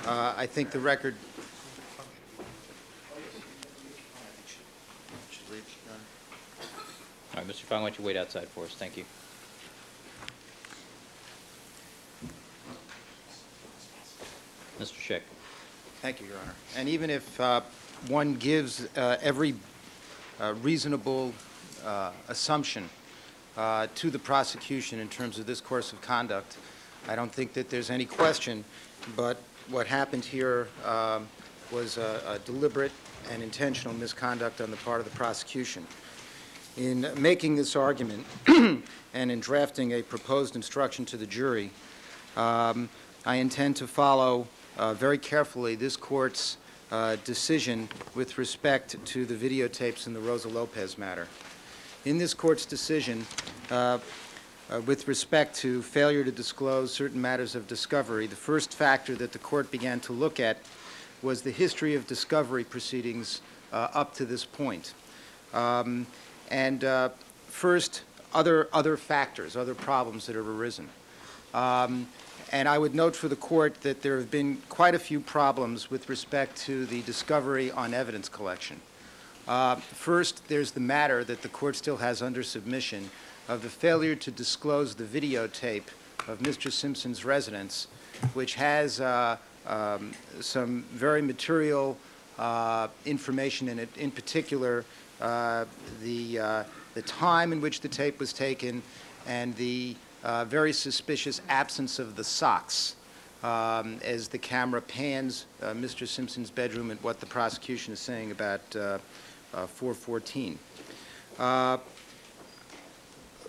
I think the record. All right, Mr. Fung, why don't you wait outside for us? Thank you. Mr. Scheck. Thank you, Your Honor. And even if one gives every reasonable assumption to the prosecution in terms of this course of conduct, I don't think that there's any question, but what happened here was a deliberate and intentional misconduct on the part of the prosecution. In making this argument and in drafting a proposed instruction to the jury, I intend to follow very carefully this court's decision with respect to the videotapes in the Rosa Lopez matter. In this court's decision, with respect to failure to disclose certain matters of discovery, the first factor that the court began to look at was the history of discovery proceedings up to this point. First, other factors, other problems that have arisen. And I would note for the court that there have been quite a few problems with respect to the discovery on evidence collection. First, there's the matter that the court still has under submission of the failure to disclose the videotape of Mr. Simpson's residence, which has some very material information in it, in particular the time in which the tape was taken and the very suspicious absence of the socks as the camera pans Mr. Simpson's bedroom and what the prosecution is saying about 414.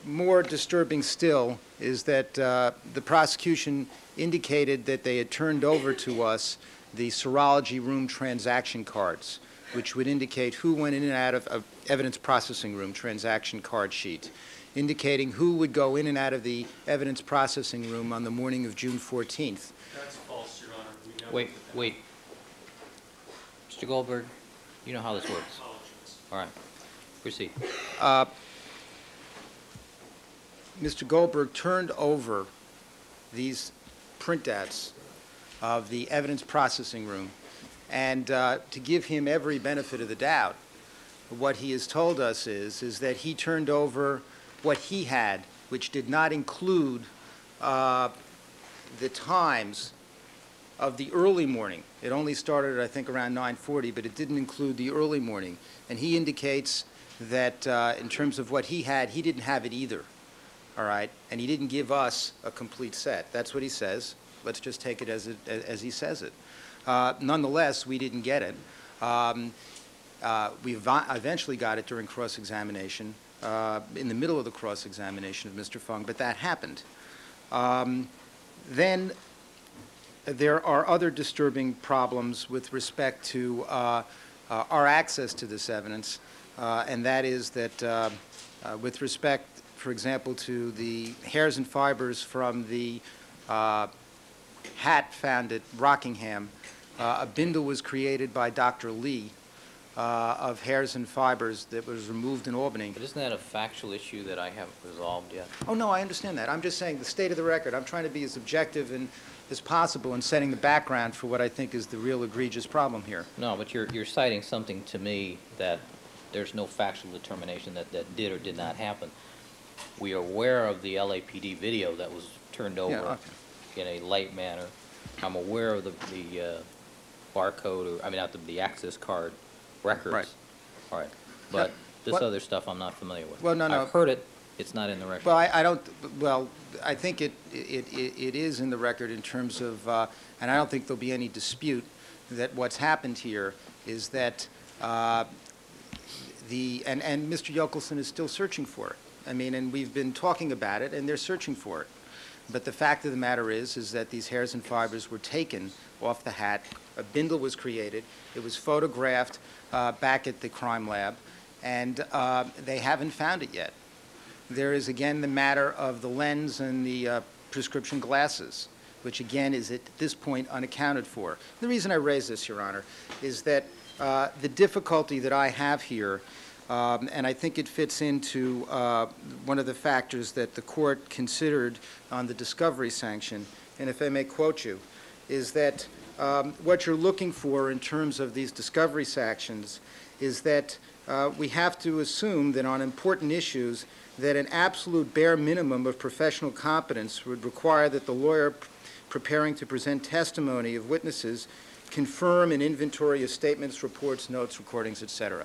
More disturbing still is that the prosecution indicated that they had turned over to us the serology room transaction cards, which would indicate who went in and out of evidence processing room transaction card sheet, indicating who would go in and out of the evidence processing room on the morning of June 14th. That's false, Your Honor. We never Wait. Mr. Goldberg, you know how this works. Apologies. All right. Proceed. Mr. Goldberg turned over these printouts of the evidence processing room, and to give him every benefit of the doubt, what he has told us is that he turned over what he had, which did not include the times of the early morning. It only started, I think, around 9:40, but it didn't include the early morning. And he indicates that in terms of what he had, he didn't have it either. All right? And he didn't give us a complete set. That's what he says. Let's just take it as he says it. Nonetheless, we didn't get it. We eventually got it during cross-examination, in the middle of the cross-examination of Mr. Fung, but that happened. Then there are other disturbing problems with respect to our access to this evidence, and that is that with respect, for example, to the hairs and fibers from the hat found at Rockingham, a bindle was created by Dr. Lee of hairs and fibers that was removed in Albany. But isn't that a factual issue that I haven't resolved yet? Oh, no, I understand that. I'm just saying the state of the record. I'm trying to be as objective as possible in setting the background for what I think is the real egregious problem here. No, but you're citing something to me that there's no factual determination that did or did not happen. We are aware of the LAPD video that was turned over in a light manner. I'm aware of the barcode, or I mean, not the access card records. Right. All right. But this other stuff I'm not familiar with. Well, no. I've heard it. It's not in the record. Well, I don't. Well, I think it is in the record in terms of, and I don't think there'll be any dispute that what's happened here is that and Mr. Yokelson is still searching for it. I mean, and we've been talking about it, and they're searching for it. But the fact of the matter is that these hairs and fibers were taken off the hat. A bindle was created. It was photographed back at the crime lab, and they haven't found it yet. There is, again, the matter of the lens and the prescription glasses, which, again, is at this point unaccounted for. The reason I raise this, Your Honor, is that the difficulty that I have here, and I think it fits into one of the factors that the court considered on the discovery sanction, and if I may quote you, is that what you're looking for in terms of these discovery sanctions is that we have to assume that on important issues that an absolute bare minimum of professional competence would require that the lawyer preparing to present testimony of witnesses confirm an inventory of statements, reports, notes, recordings, etc.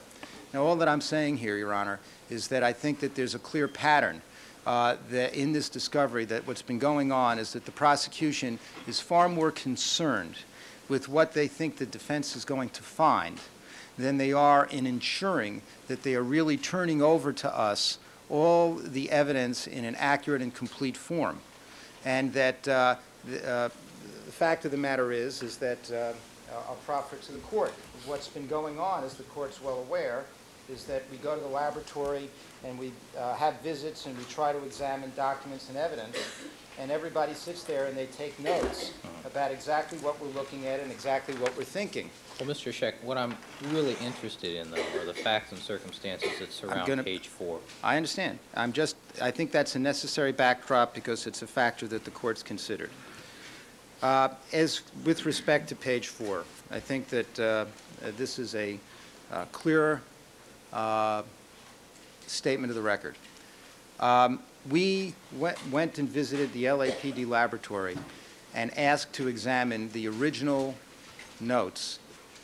Now, all that I'm saying here, Your Honor, is that I think that there's a clear pattern that in this discovery that what's been going on is that the prosecution is far more concerned with what they think the defense is going to find than they are in ensuring that they are really turning over to us all the evidence in an accurate and complete form. And that the fact of the matter is that I'll proffer to the court. What's been going on, as the court's well aware, is that we go to the laboratory and we have visits and we try to examine documents and evidence, and everybody sits there and they take notes about exactly what we're looking at and exactly what we're thinking. Well, Mr. Scheck, what I'm really interested in, though, are the facts and circumstances that surround page 4. I understand. I think that's a necessary backdrop because it's a factor that the court's considered. As with respect to page 4, I think that this is a clear statement of the record. We went and visited the LAPD laboratory and asked to examine the original notes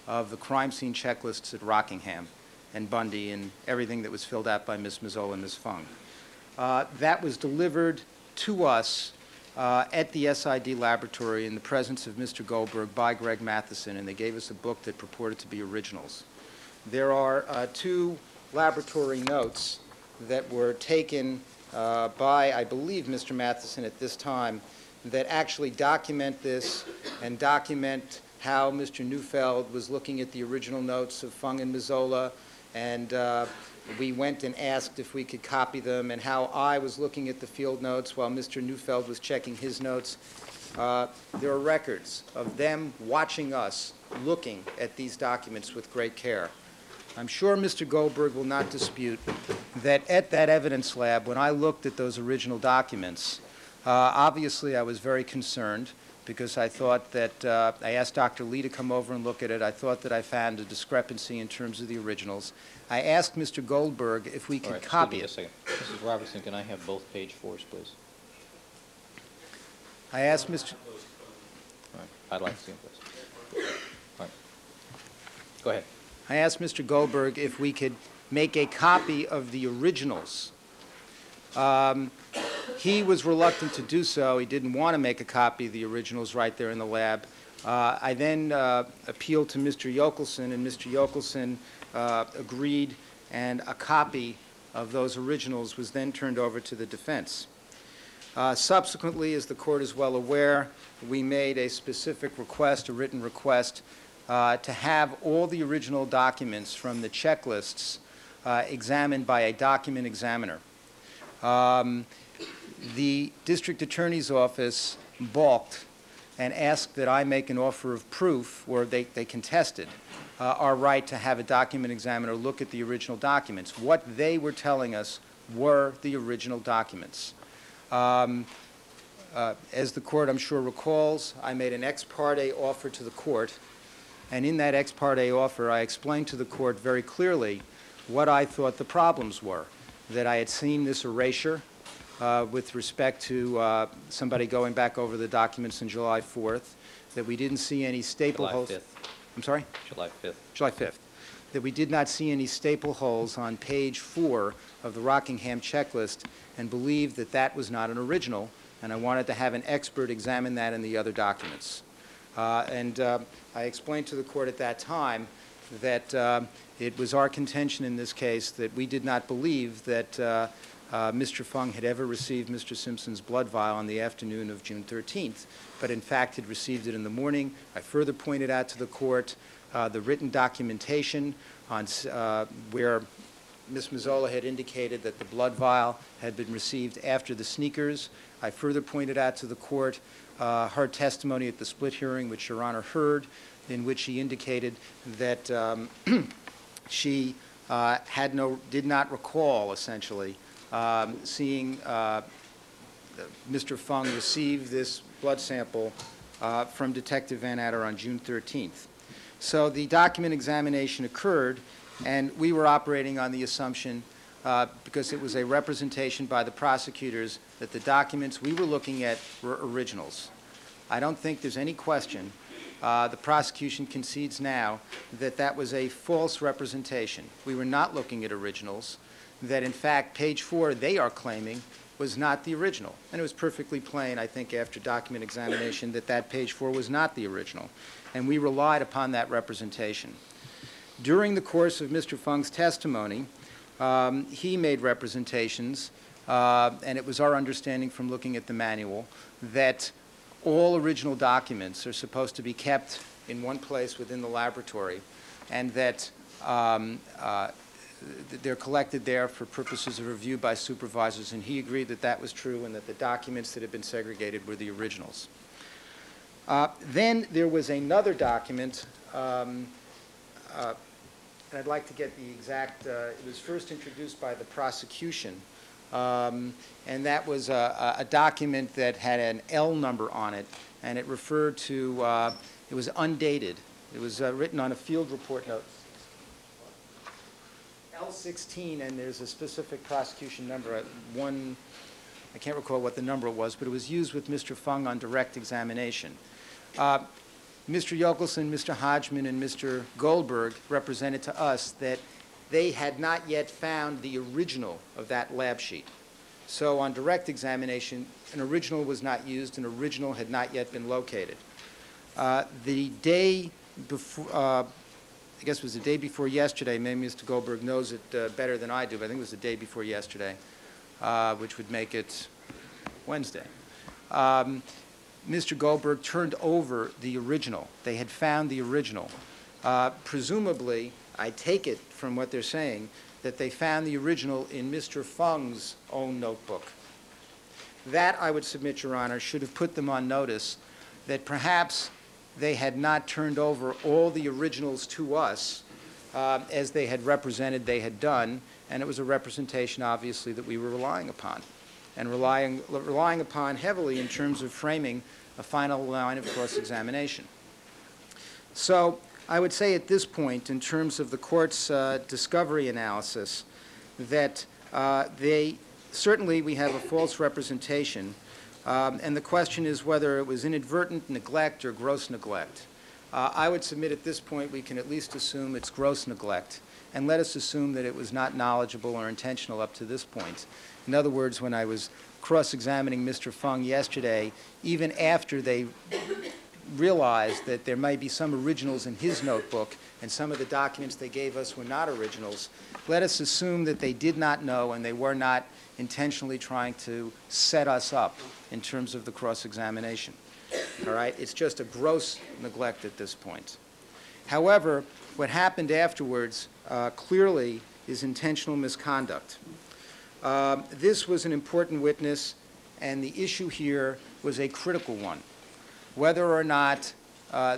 of the crime scene checklists at Rockingham and Bundy and everything that was filled out by Ms. Mazzola and Ms. Fung. That was delivered to us at the SID laboratory in the presence of Mr. Goldberg by Greg Matheson, and they gave us a book that purported to be originals. There are 2 laboratory notes that were taken by, I believe, Mr. Matheson at this time that actually document this and document how Mr. Neufeld was looking at the original notes of Fung and Mazzola, and we went and asked if we could copy them, and how I was looking at the field notes while Mr. Neufeld was checking his notes. There are records of them watching us looking at these documents with great care. I'm sure Mr. Goldberg will not dispute that at that evidence lab, when I looked at those original documents, obviously I was very concerned because I thought that I asked Dr. Lee to come over and look at it. I thought that I found a discrepancy in terms of the originals. I asked Mr. Goldberg if we could copy it. Excuse me a second. Mrs. Robertson, can I have both page 4s, please? I asked Mr. All right. I'd like to see them, please. All right. Go ahead. I asked Mr. Goldberg if we could make a copy of the originals. He was reluctant to do so. He didn't want to make a copy of the originals right there in the lab. I then appealed to Mr. Yokelson, and Mr. Yokelson agreed, and a copy of those originals was then turned over to the defense. Subsequently, as the court is well aware, we made a specific request, a written request, to have all the original documents from the checklists examined by a document examiner. The district attorney's office balked and asked that I make an offer of proof, or they contested our right to have a document examiner look at the original documents. What they were telling us were the original documents. As the court, I'm sure, recalls, I made an ex parte offer to the court, and in that ex parte offer, I explained to the court very clearly what I thought the problems were, that I had seen this erasure with respect to somebody going back over the documents on July 4th, that we didn't see any staple holes. July 5th. I'm sorry? July 5th. July 5th. That we did not see any staple holes on page 4 of the Rockingham checklist, and believed that that was not an original, and I wanted to have an expert examine that in the other documents. I explained to the court at that time that it was our contention in this case that we did not believe that Mr. Fung had ever received Mr. Simpson's blood vial on the afternoon of June 13th, but in fact had received it in the morning. I further pointed out to the court the written documentation on where Ms. Mazzola had indicated that the blood vial had been received after the sneakers. I further pointed out to the court her testimony at the split hearing, which Your Honor heard, in which she indicated that she did not recall, essentially, seeing Mr. Fung receive this blood sample from Detective Van Adder on June 13th. So the document examination occurred, and we were operating on the assumption, because it was a representation by the prosecutors, that the documents we were looking at were originals. I don't think there's any question. The prosecution concedes now that that was a false representation. We were not looking at originals, that in fact page 4 they are claiming was not the original. And it was perfectly plain, I think, after document examination that that page 4 was not the original. And we relied upon that representation. During the course of Mr. Fung's testimony, he made representations, and it was our understanding from looking at the manual, that all original documents are supposed to be kept in one place within the laboratory, and that they're collected there for purposes of review by supervisors, and he agreed that that was true and that the documents that had been segregated were the originals. Then there was another document, and I'd like to get the exact, it was first introduced by the prosecution, and that was a document that had an L number on it, and it referred to, it was undated. It was written on a field report note. L16, and there's a specific prosecution number, I can't recall what the number was, but it was used with Mr. Fung on direct examination. Mr. Yokelson, Mr. Hodgman, and Mr. Goldberg represented to us that they had not yet found the original of that lab sheet. So on direct examination, an original was not used, an original had not yet been located. The day before, I guess it was the day before yesterday, maybe Mr. Goldberg knows it better than I do, but I think it was the day before yesterday, which would make it Wednesday. Mr. Goldberg turned over the original. They had found the original. Presumably, I take it from what they're saying, that they found the original in Mr. Fung's own notebook. That, I would submit, Your Honor, should have put them on notice that perhaps they had not turned over all the originals to us as they had represented they had done, and it was a representation, obviously, that we were relying upon, and relying upon heavily in terms of framing a final line of cross-examination. So I would say at this point, in terms of the court's discovery analysis, that certainly we have a false representation, and the question is whether it was inadvertent neglect or gross neglect. I would submit at this point we can at least assume it's gross neglect, and let us assume that it was not knowledgeable or intentional up to this point. In other words, when I was cross-examining Mr. Fung yesterday, even after they realized that there might be some originals in his notebook and some of the documents they gave us were not originals, let us assume that they did not know and they were not intentionally trying to set us up in terms of the cross-examination. All right? It's just a gross neglect at this point. However, what happened afterwards clearly is intentional misconduct. This was an important witness, and the issue here was a critical one. Whether or not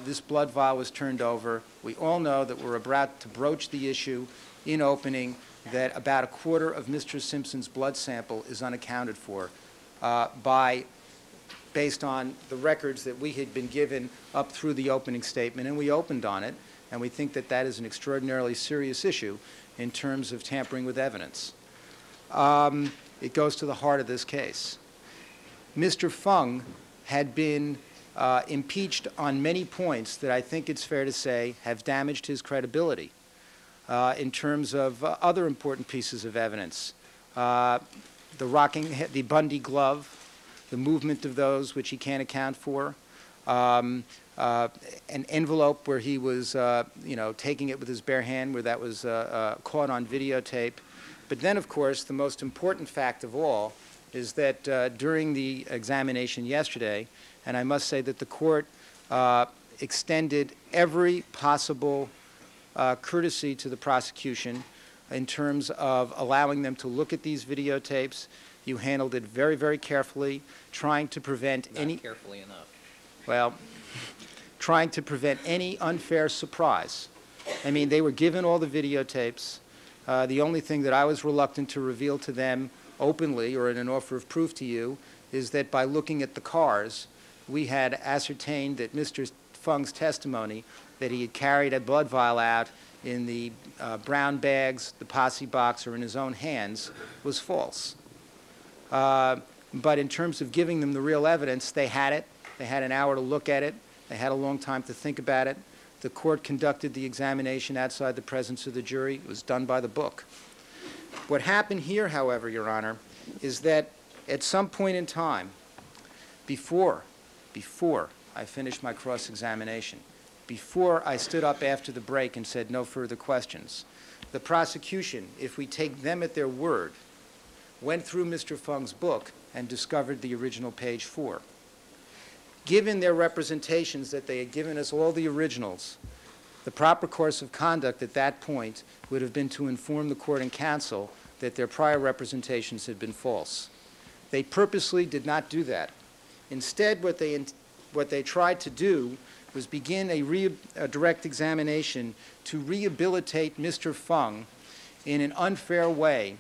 this blood vial was turned over, we all know that we're about to broach the issue in opening that about a quarter of Mr. Simpson's blood sample is unaccounted for based on the records that we had been given up through the opening statement, and we opened on it, and we think that that is an extraordinarily serious issue in terms of tampering with evidence. It goes to the heart of this case. Mr. Fung had been impeached on many points that I think it's fair to say have damaged his credibility in terms of other important pieces of evidence. The Bundy glove, the movement of those which he can't account for, an envelope where he was taking it with his bare hand where that was caught on videotape. But then, of course, the most important fact of all is that during the examination yesterday, and I must say that the court extended every possible courtesy to the prosecution in terms of allowing them to look at these videotapes. You handled it very, very carefully, trying to prevent Not carefully enough. Well, trying to prevent any unfair surprise. I mean, they were given all the videotapes. The only thing that I was reluctant to reveal to them openly or in an offer of proof to you is that by looking at the cars, we had ascertained that Mr. Fung's testimony that he had carried a blood vial out in the brown bags, the posse box, or in his own hands was false. But in terms of giving them the real evidence, they had it. They had an hour to look at it. They had a long time to think about it. The court conducted the examination outside the presence of the jury. It was done by the book. What happened here, however, Your Honor, is that at some point in time, before I finished my cross-examination, before I stood up after the break and said no further questions, the prosecution, if we take them at their word, went through Mr. Fung's book and discovered the original page 4. Given their representations that they had given us all the originals, the proper course of conduct at that point would have been to inform the court and counsel that their prior representations had been false. They purposely did not do that. Instead, what they tried to do was begin a direct examination to rehabilitate Mr. Fung in an unfair way,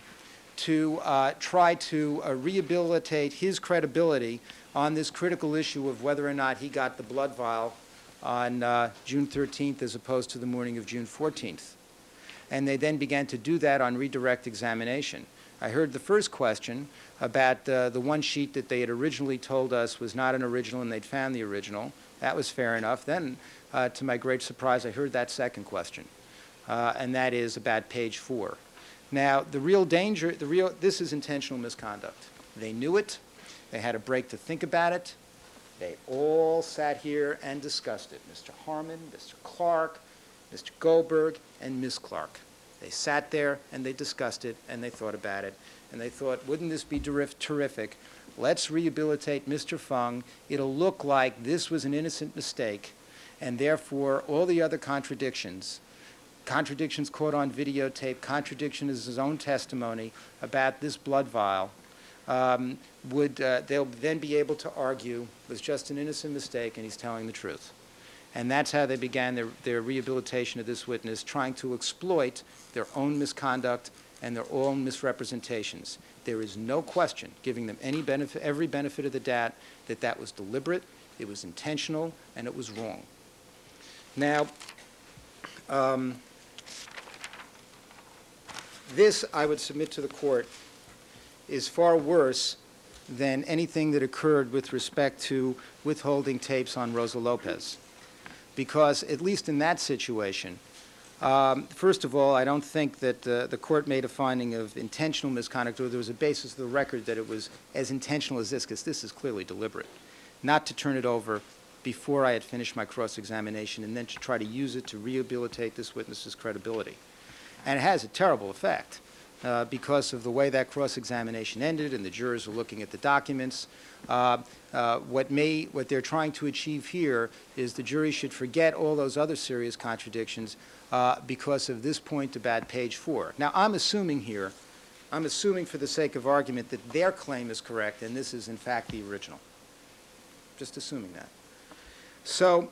to try to rehabilitate his credibility on this critical issue of whether or not he got the blood vial on June 13th as opposed to the morning of June 14th. And they then began to do that on redirect examination. I heard the first question about the one sheet that they had originally told us was not an original and they'd found the original. That was fair enough. Then, to my great surprise, I heard that second question, and that is about page 4. Now, the real danger, this is intentional misconduct. They knew it. They had a break to think about it. They all sat here and discussed it. Mr. Harmon, Mr. Clark, Mr. Goldberg, and Ms. Clark. They sat there and they discussed it and they thought about it. And they thought, wouldn't this be terrific? Let's rehabilitate Mr. Fung. It'll look like this was an innocent mistake, and therefore all the other contradictions caught on videotape, contradictions in his own testimony about this blood vial, they'll then be able to argue it was just an innocent mistake and he's telling the truth. And that's how they began their rehabilitation of this witness, trying to exploit their own misconduct and their own misrepresentations. There is no question, giving them every benefit of the doubt, that that was deliberate, it was intentional, and it was wrong. Now, this, I would submit to the court, is far worse than anything that occurred with respect to withholding tapes on Rosa Lopez. Because, at least in that situation, first of all, I don't think that the court made a finding of intentional misconduct, or there was a basis of the record that it was as intentional as this, because this is clearly deliberate. Not to turn it over before I had finished my cross-examination and then to try to use it to rehabilitate this witness's credibility. And it has a terrible effect because of the way that cross-examination ended and the jurors were looking at the documents. What they're trying to achieve here is the jury should forget all those other serious contradictions because of this point about page 4. Now, I'm assuming for the sake of argument that their claim is correct and this is in fact the original. Just assuming that. So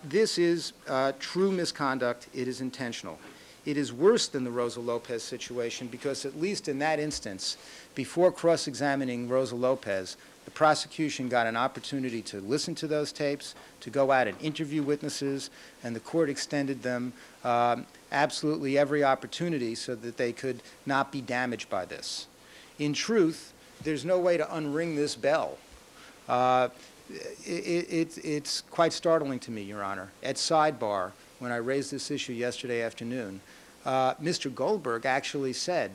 this is true misconduct. It is intentional. It is worse than the Rosa Lopez situation because at least in that instance, before cross-examining Rosa Lopez, the prosecution got an opportunity to listen to those tapes, to go out and interview witnesses, and the court extended them absolutely every opportunity so that they could not be damaged by this. In truth, there's no way to unring this bell. It's quite startling to me, Your Honor. At sidebar, when I raised this issue yesterday afternoon, Mr. Goldberg actually said,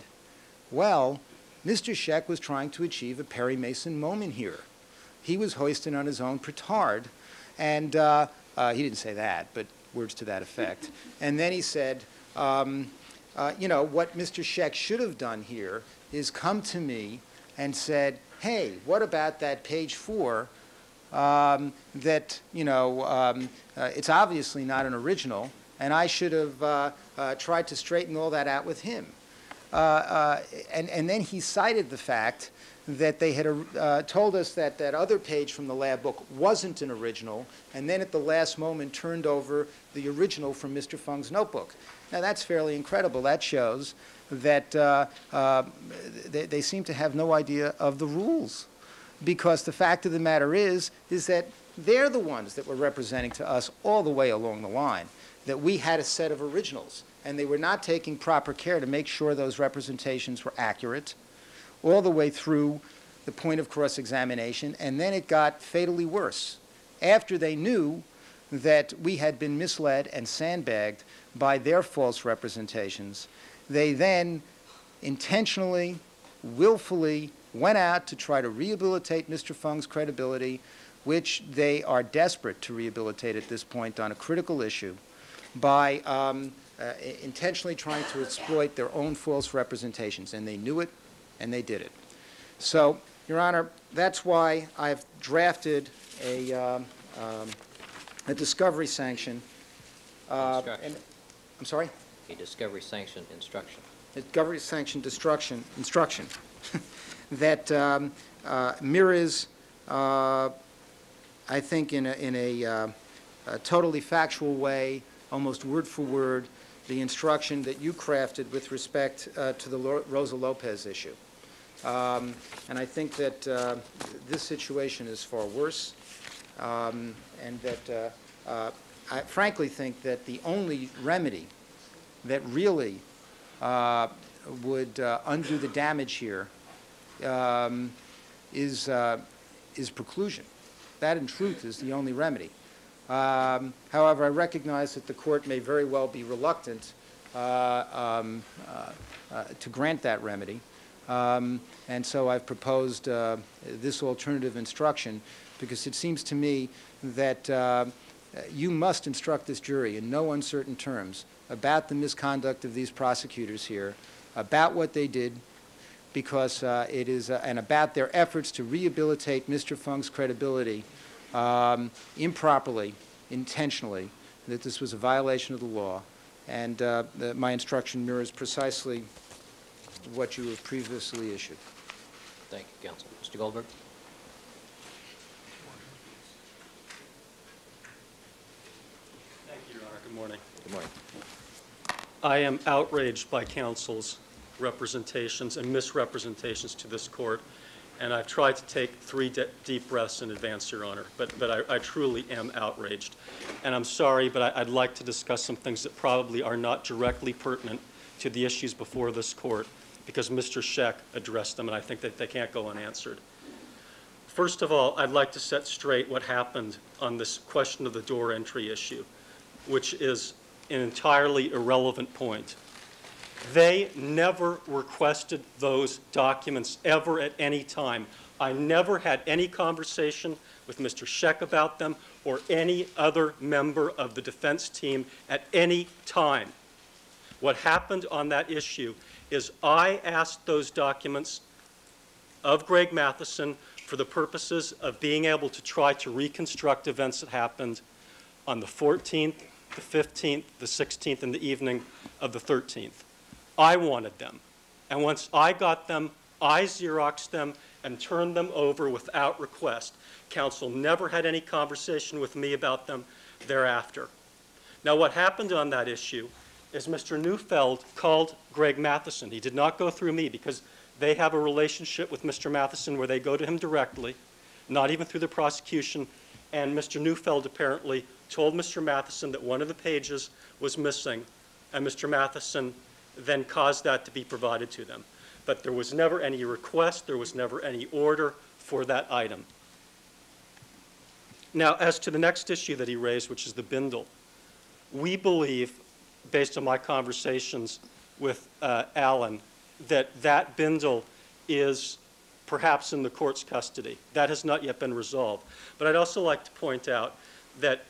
well, Mr. Scheck was trying to achieve a Perry Mason moment here. He was hoisting on his own petard, and he didn't say that, but words to that effect. And then he said, you know, what Mr. Scheck should have done here is come to me and said, hey, what about that page 4 that, you know, it's obviously not an original, and I should have tried to straighten all that out with him. And then he cited the fact that they had told us that that other page from the lab book wasn't an original, and then at the last moment turned over the original from Mr. Fung's notebook. Now, that's fairly incredible. That shows that they seem to have no idea of the rules. Because the fact of the matter is that they're the ones that were representing to us all the way along the line that we had a set of originals, and they were not taking proper care to make sure those representations were accurate all the way through the point of cross-examination, and then it got fatally worse. After they knew that we had been misled and sandbagged by their false representations, they then intentionally, willfully went out to try to rehabilitate Mr. Fung's credibility, which they are desperate to rehabilitate at this point on a critical issue, by intentionally trying to exploit their own false representations. And they knew it, and they did it. So, Your Honor, that's why I've drafted a discovery sanction. Instruction. I'm sorry? A discovery sanction instruction. A discovery sanction instruction that mirrors, I think, in a totally factual way, almost word for word, the instruction that you crafted with respect to the Rosa Lopez issue. And I think that this situation is far worse, and that I frankly think that the only remedy that really would undo the damage here is preclusion. That, in truth, is the only remedy. However, I recognize that the court may very well be reluctant to grant that remedy. And so I've proposed this alternative instruction because it seems to me that you must instruct this jury in no uncertain terms about the misconduct of these prosecutors here, about what they did, because it is, and about their efforts to rehabilitate Mr. Fung's credibility improperly, intentionally, that this was a violation of the law. And my instruction mirrors precisely what you have previously issued. Thank you, counsel. Mr. Goldberg. Thank you, Your Honor. Good morning. Good morning. I am outraged by counsel's representations and misrepresentations to this court, and I've tried to take three deep breaths in advance, Your Honor, but I truly am outraged. And I'm sorry, but I'd like to discuss some things that probably are not directly pertinent to the issues before this court, because Mr. Scheck addressed them, and I think that they can't go unanswered. First of all, I'd like to set straight what happened on this question of the door entry issue, which is an entirely irrelevant point. They never requested those documents ever at any time. I never had any conversation with Mr. Scheck about them or any other member of the defense team at any time. What happened on that issue is I asked those documents of Greg Matheson for the purposes of being able to try to reconstruct events that happened on the 14th, the 15th, the 16th, and the evening of the 13th. I wanted them. And once I got them, I Xeroxed them and turned them over without request. Counsel never had any conversation with me about them thereafter. Now, what happened on that issue is Mr. Neufeld called Greg Matheson. He did not go through me because they have a relationship with Mr. Matheson where they go to him directly, not even through the prosecution. And Mr. Neufeld apparently told Mr. Matheson that one of the pages was missing, and Mr. Matheson then caused that to be provided to them. But there was never any request, there was never any order for that item. Now, as to the next issue that he raised, which is the bindle, we believe, based on my conversations with Alan, that that bindle is perhaps in the court's custody. That has not yet been resolved. But I'd also like to point out that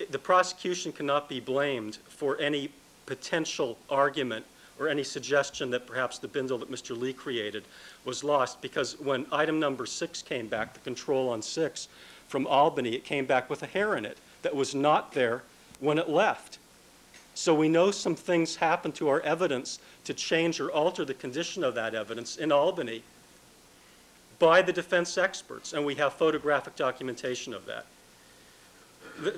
the prosecution cannot be blamed for any potential argument or any suggestion that perhaps the bindle that Mr. Lee created was lost, because when item number 6 came back, the control on 6 from Albany, it came back with a hair in it that was not there when it left. So we know some things happened to our evidence to change or alter the condition of that evidence in Albany by the defense experts, and we have photographic documentation of that.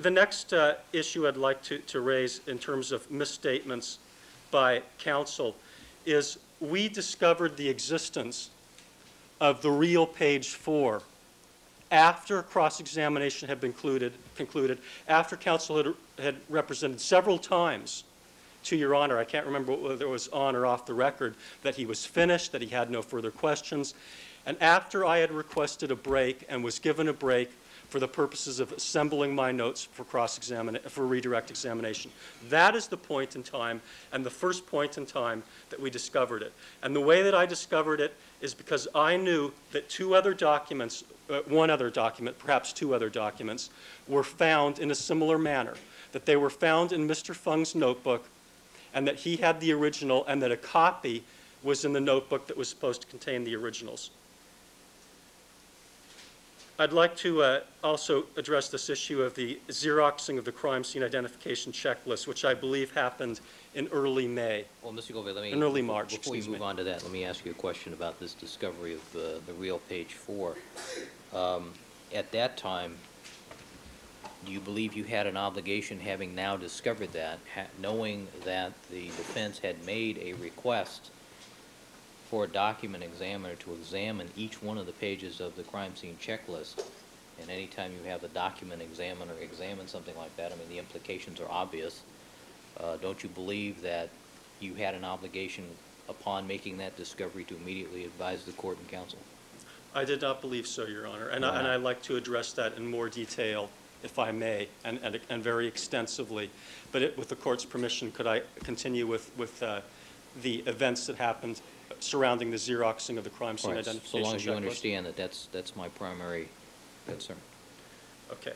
The next issue I'd like to raise in terms of misstatements by counsel is we discovered the existence of the real page 4 after cross-examination had been concluded, after counsel had represented several times to Your Honor, I can't remember whether it was on or off the record, that he was finished, that he had no further questions, and after I had requested a break and was given a break for the purposes of assembling my notes for redirect examination. That is the point in time and the first point in time that we discovered it. And the way that I discovered it is because I knew that two other documents, one other document, perhaps two other documents, were found in a similar manner, that they were found in Mr. Fung's notebook and that he had the original and that a copy was in the notebook that was supposed to contain the originals. I'd like to also address this issue of the Xeroxing of the crime scene identification checklist, which I believe happened in early May. Well, Mr. Goldberg, in early March. Before we move on to that, let me ask you a question about this discovery of the real page 4. At that time, do you believe you had an obligation, having now discovered that, knowing that the defense had made a request for a document examiner to examine each one of the pages of the crime scene checklist, and anytime you have a document examiner examine something like that, I mean, the implications are obvious. Don't you believe that you had an obligation upon making that discovery to immediately advise the court and counsel? I did not believe so, Your Honor, and I'd like to address that in more detail, if I may, and very extensively. But with the court's permission, could I continue with the events that happened surrounding the Xeroxing of the crime scene identification so long as you checklist? understand that that's my primary concern. Okay.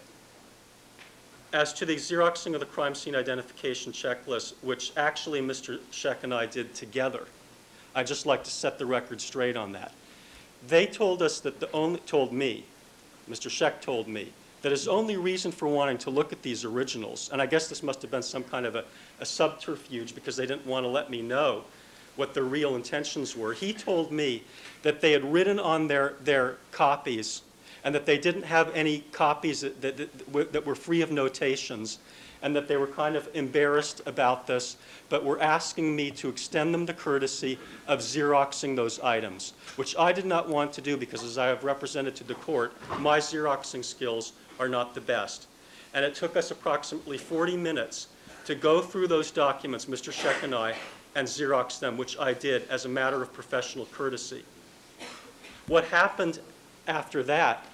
As to the Xeroxing of the crime scene identification checklist, which actually Mr. Scheck and I did together, I'd just like to set the record straight on that. They told us that told me, Mr. Scheck told me, that his only reason for wanting to look at these originals, and I guess this must have been some kind of a subterfuge because they didn't want to let me know what their real intentions were. He told me that they had written on their copies and that they didn't have any copies that were free of notations, and that they were kind of embarrassed about this, but were asking me to extend them the courtesy of Xeroxing those items, which I did not want to do because, as I have represented to the court, my Xeroxing skills are not the best. And it took us approximately 40 minutes to go through those documents, Mr. Scheck and I, and Xerox them, which I did as a matter of professional courtesy. What happened after that,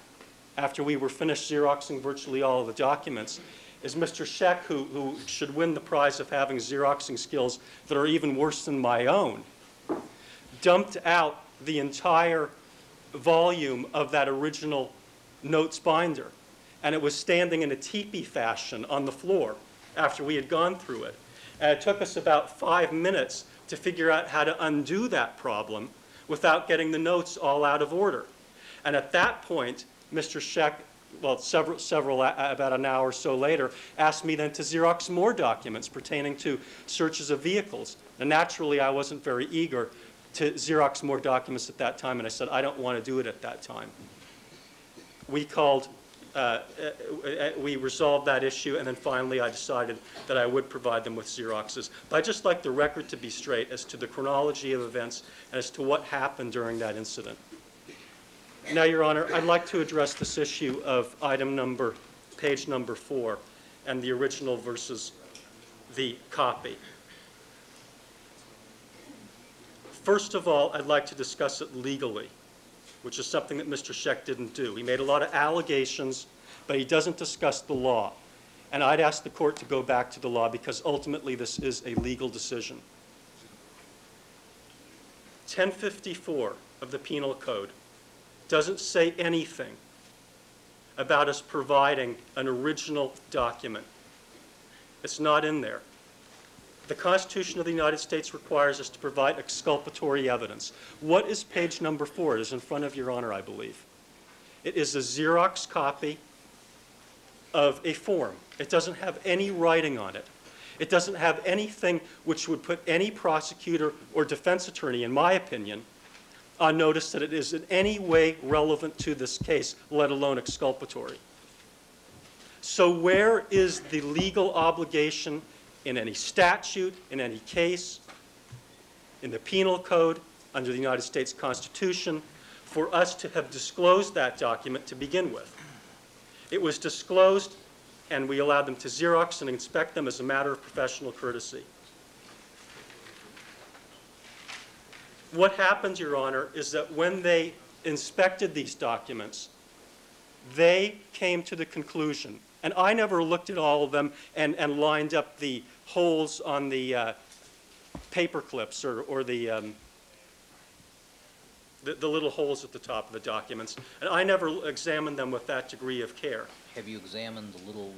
after we were finished Xeroxing virtually all of the documents, is Mr. Scheck, who should win the prize of having Xeroxing skills that are even worse than my own, dumped out the entire volume of that original notes binder. And it was standing in a teepee fashion on the floor after we had gone through it. And it took us about 5 minutes to figure out how to undo that problem without getting the notes all out of order. And at that point, Mr. Scheck, well, about an hour or so later, asked me then to Xerox more documents pertaining to searches of vehicles. And naturally, I wasn't very eager to Xerox more documents at that time, and I said, I don't want to do it at that time. We resolved that issue, and then finally I decided that I would provide them with Xeroxes. But I'd just like the record to be straight as to the chronology of events and as to what happened during that incident. Now, Your Honor, I'd like to address this issue of page number 4, and the original versus the copy. First of all, I'd like to discuss it legally, which is something that Mr. Scheck didn't do. He made a lot of allegations, but he doesn't discuss the law. And I'd ask the court to go back to the law because ultimately this is a legal decision. 1054 of the Penal Code doesn't say anything about us providing an original document. It's not in there. The Constitution of the United States requires us to provide exculpatory evidence. What is page number 4? It is in front of Your Honor, I believe. It is a Xerox copy of a form. It doesn't have any writing on it. It doesn't have anything which would put any prosecutor or defense attorney, in my opinion, on notice that it is in any way relevant to this case, let alone exculpatory. So where is the legal obligation in any statute, in any case, in the Penal Code, under the United States Constitution, for us to have disclosed that document to begin with. It was disclosed, and we allowed them to Xerox and inspect them as a matter of professional courtesy. What happened, Your Honor, is that when they inspected these documents, they came to the conclusion, and I never looked at all of them and lined up the holes on the paper clips or the little holes at the top of the documents, and I never examined them with that degree of care. Have you examined the little,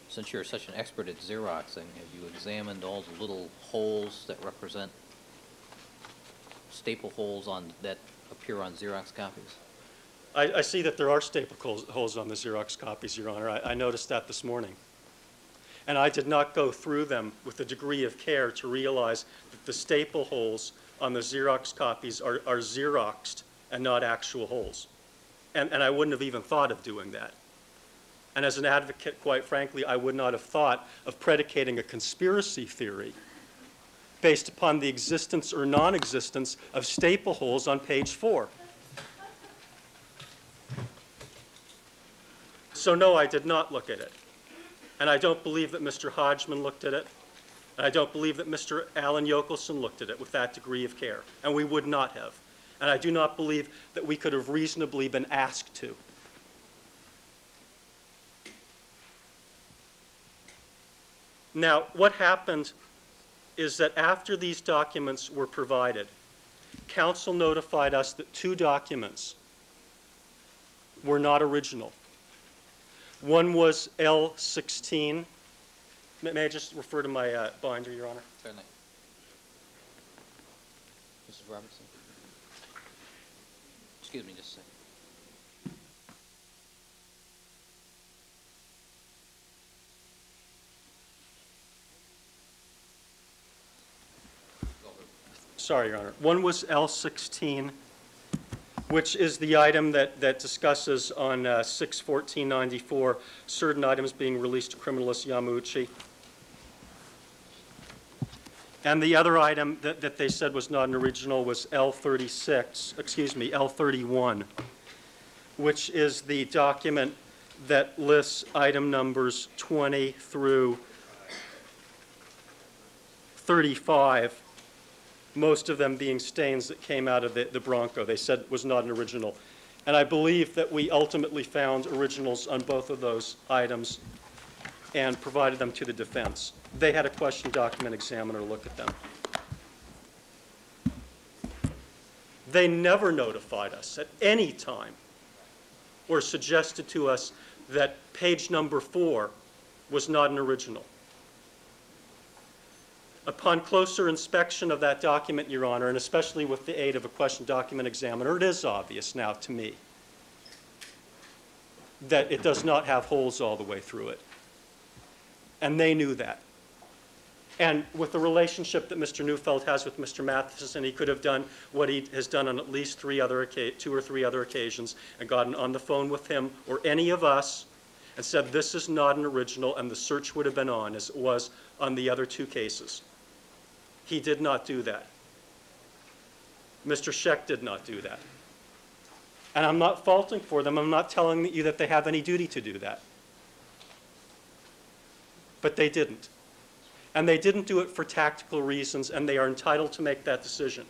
since you're such an expert at Xeroxing, have you examined all the little holes that represent staple holes that appear on Xerox copies? I see that there are staple holes on the Xerox copies, Your Honor. I noticed that this morning. And I did not go through them with a degree of care to realize that the staple holes on the Xerox copies are Xeroxed and not actual holes. And I wouldn't have even thought of doing that. And as an advocate, quite frankly, I would not have thought of predicating a conspiracy theory based upon the existence or non-existence of staple holes on page 4. So no, I did not look at it. And I don't believe that Mr. Hodgman looked at it. And I don't believe that Mr. Alan Yokelson looked at it with that degree of care. And we would not have. And I do not believe that we could have reasonably been asked to. Now, what happened is that after these documents were provided, counsel notified us that 2 documents were not original. One was L16. May I just refer to my binder, Your Honor? Certainly. Mrs. Robertson? Excuse me just a second. Sorry, Your Honor. One was L16, which is the item that discusses on 6/14/94 certain items being released to criminalist Yamauchi. And the other item that they said was not an original was L31, which is the document that lists item numbers 20 through 35, most of them being stains that came out of the Bronco. They said it was not an original. And I believe that we ultimately found originals on both of those items and provided them to the defense. They had a question document examiner look at them. They never notified us at any time or suggested to us that page number 4 was not an original. Upon closer inspection of that document, Your Honor, and especially with the aid of a question document examiner, it is obvious now to me that it does not have holes all the way through it. And they knew that. And with the relationship that Mr. Neufeld has with Mr. Matheson, he could have done what he has done on at least 2 or 3 other occasions and gotten on the phone with him or any of us and said this is not an original, and the search would have been on as it was on the other 2 cases. He did not do that. Mr. Scheck did not do that. And I'm not faulting for them. I'm not telling you that they have any duty to do that. But they didn't. And they didn't do it for tactical reasons, and they are entitled to make that decision.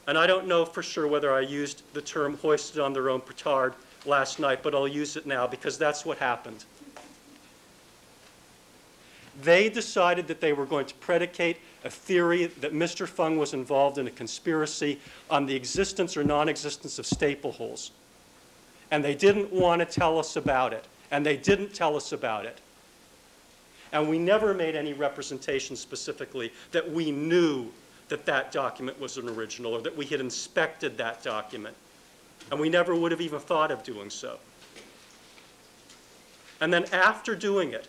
And I don't know for sure whether I used the term hoisted on their own petard last night, but I'll use it now because that's what happened. They decided that they were going to predicate a theory that Mr. Fung was involved in a conspiracy on the existence or non-existence of staple holes. And they didn't want to tell us about it. And they didn't tell us about it. And we never made any representation specifically that we knew that that document was an original or that we had inspected that document. And we never would have even thought of doing so. And then after doing it,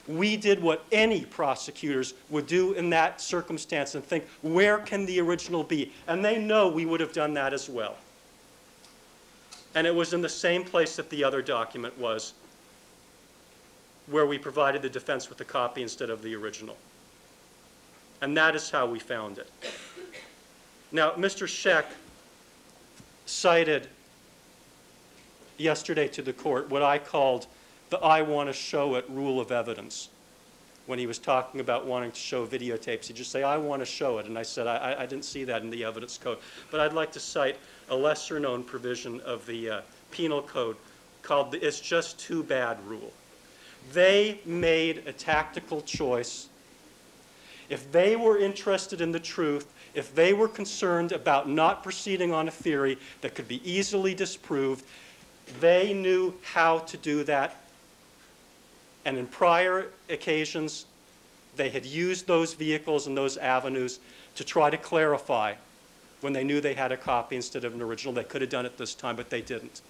we did what any prosecutors would do in that circumstance and think, where can the original be? And they know we would have done that as well. And it was in the same place that the other document was, where we provided the defense with a copy instead of the original. And that is how we found it. Now, Mr. Scheck cited yesterday to the court what I called the "I want to show it" rule of evidence. When he was talking about wanting to show videotapes, he'd just say, "I want to show it." And I said, I didn't see that in the evidence code. But I'd like to cite a lesser-known provision of the penal code called the "It's just too bad" rule. They made a tactical choice. If they were interested in the truth, if they were concerned about not proceeding on a theory that could be easily disproved, they knew how to do that. And in prior occasions, they had used those vehicles and those avenues to try to clarify when they knew they had a copy instead of an original. They could have done it this time, but they didn't.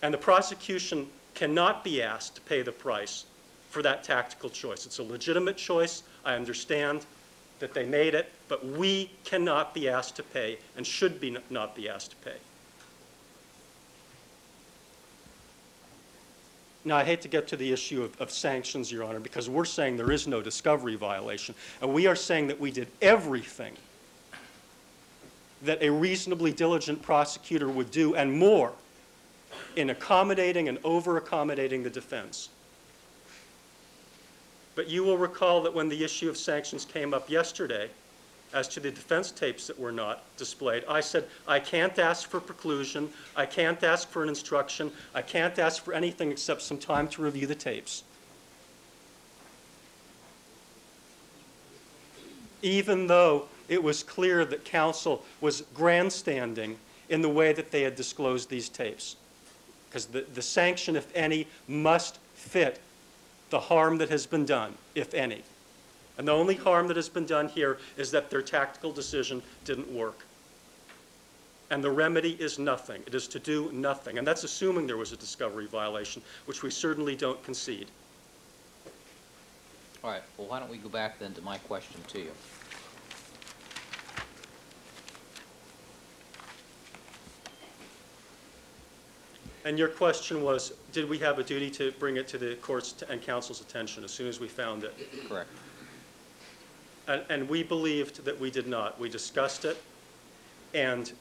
And the prosecution cannot be asked to pay the price for that tactical choice. It's a legitimate choice. I understand that they made it, but we cannot be asked to pay and should be not be asked to pay. Now, I hate to get to the issue of sanctions, Your Honor, because we're saying there is no discovery violation, and we are saying that we did everything that a reasonably diligent prosecutor would do and more in accommodating and over-accommodating the defense. But you will recall that when the issue of sanctions came up yesterday, as to the defense tapes that were not displayed, I said, I can't ask for preclusion, I can't ask for an instruction, I can't ask for anything except some time to review the tapes. Even though it was clear that counsel was grandstanding in the way that they had disclosed these tapes. Because the sanction, if any, must fit the harm that has been done, if any. And the only harm that has been done here is that their tactical decision didn't work. And the remedy is nothing. It is to do nothing. And that's assuming there was a discovery violation, which we certainly don't concede. All right. Well, why don't we go back then to my question to you? And your question was, did we have a duty to bring it to the court's and counsel's attention as soon as we found it? Correct. And we believed that we did not. We discussed it, and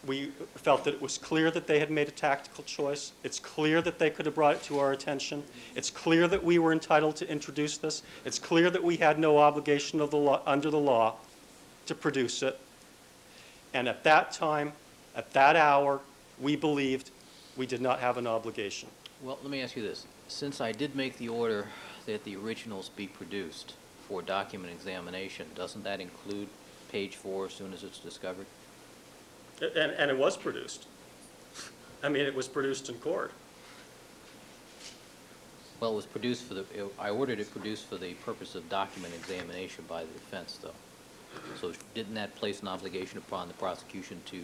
we felt that it was clear that they had made a tactical choice. It's clear that they could have brought it to our attention. It's clear that we were entitled to introduce this. It's clear that we had no obligation of the law, under the law to produce it. And at that time, at that hour, we believed we did not have an obligation. Well, let me ask you this. Since I did make the order that the originals be produced for document examination, doesn't that include page 4 as soon as it's discovered? And it was produced. I mean, it was produced in court. Well, it was produced for the, I ordered it produced for the purpose of document examination by the defense, though. So didn't that place an obligation upon the prosecution to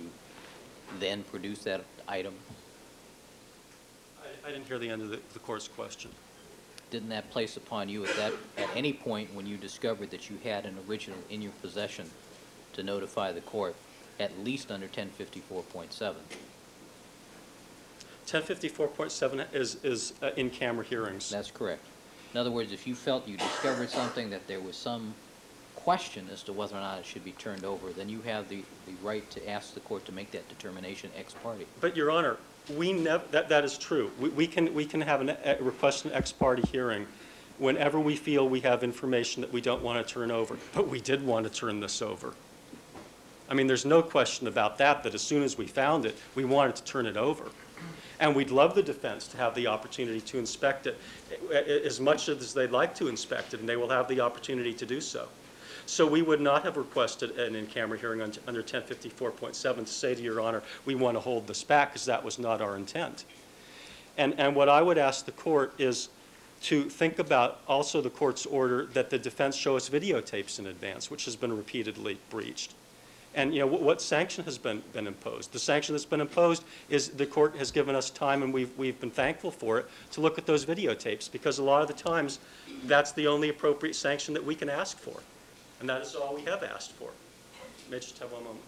then produce that item? I didn't hear the end of the court's question. Didn't that place upon you at any point when you discovered that you had an original in your possession to notify the court, at least under 1054.7? 1054.7 is in-camera hearings. That's correct. In other words, if you felt you discovered something that there was some question as to whether or not it should be turned over, then you have the right to ask the court to make that determination ex parte. But, Your Honor, we never, that is true. We can have a request an ex parte hearing whenever we feel we have information that we don't want to turn over. But we did want to turn this over. I mean, there's no question about that as soon as we found it, we wanted to turn it over. And we'd love the defense to have the opportunity to inspect it as much as they'd like to inspect it, and they will have the opportunity to do so. So we would not have requested an in-camera hearing under 1054.7 to say to Your Honor, we want to hold this back, because that was not our intent. And what I would ask the court is to think about also the court's order that the defense show us videotapes in advance, which has been repeatedly breached. And, you know, what sanction has been imposed? The sanction that's been imposed is the court has given us time, and we've been thankful for it, to look at those videotapes, because a lot of the times that's the only appropriate sanction that we can ask for. And that is all we have asked for. May I just have one moment?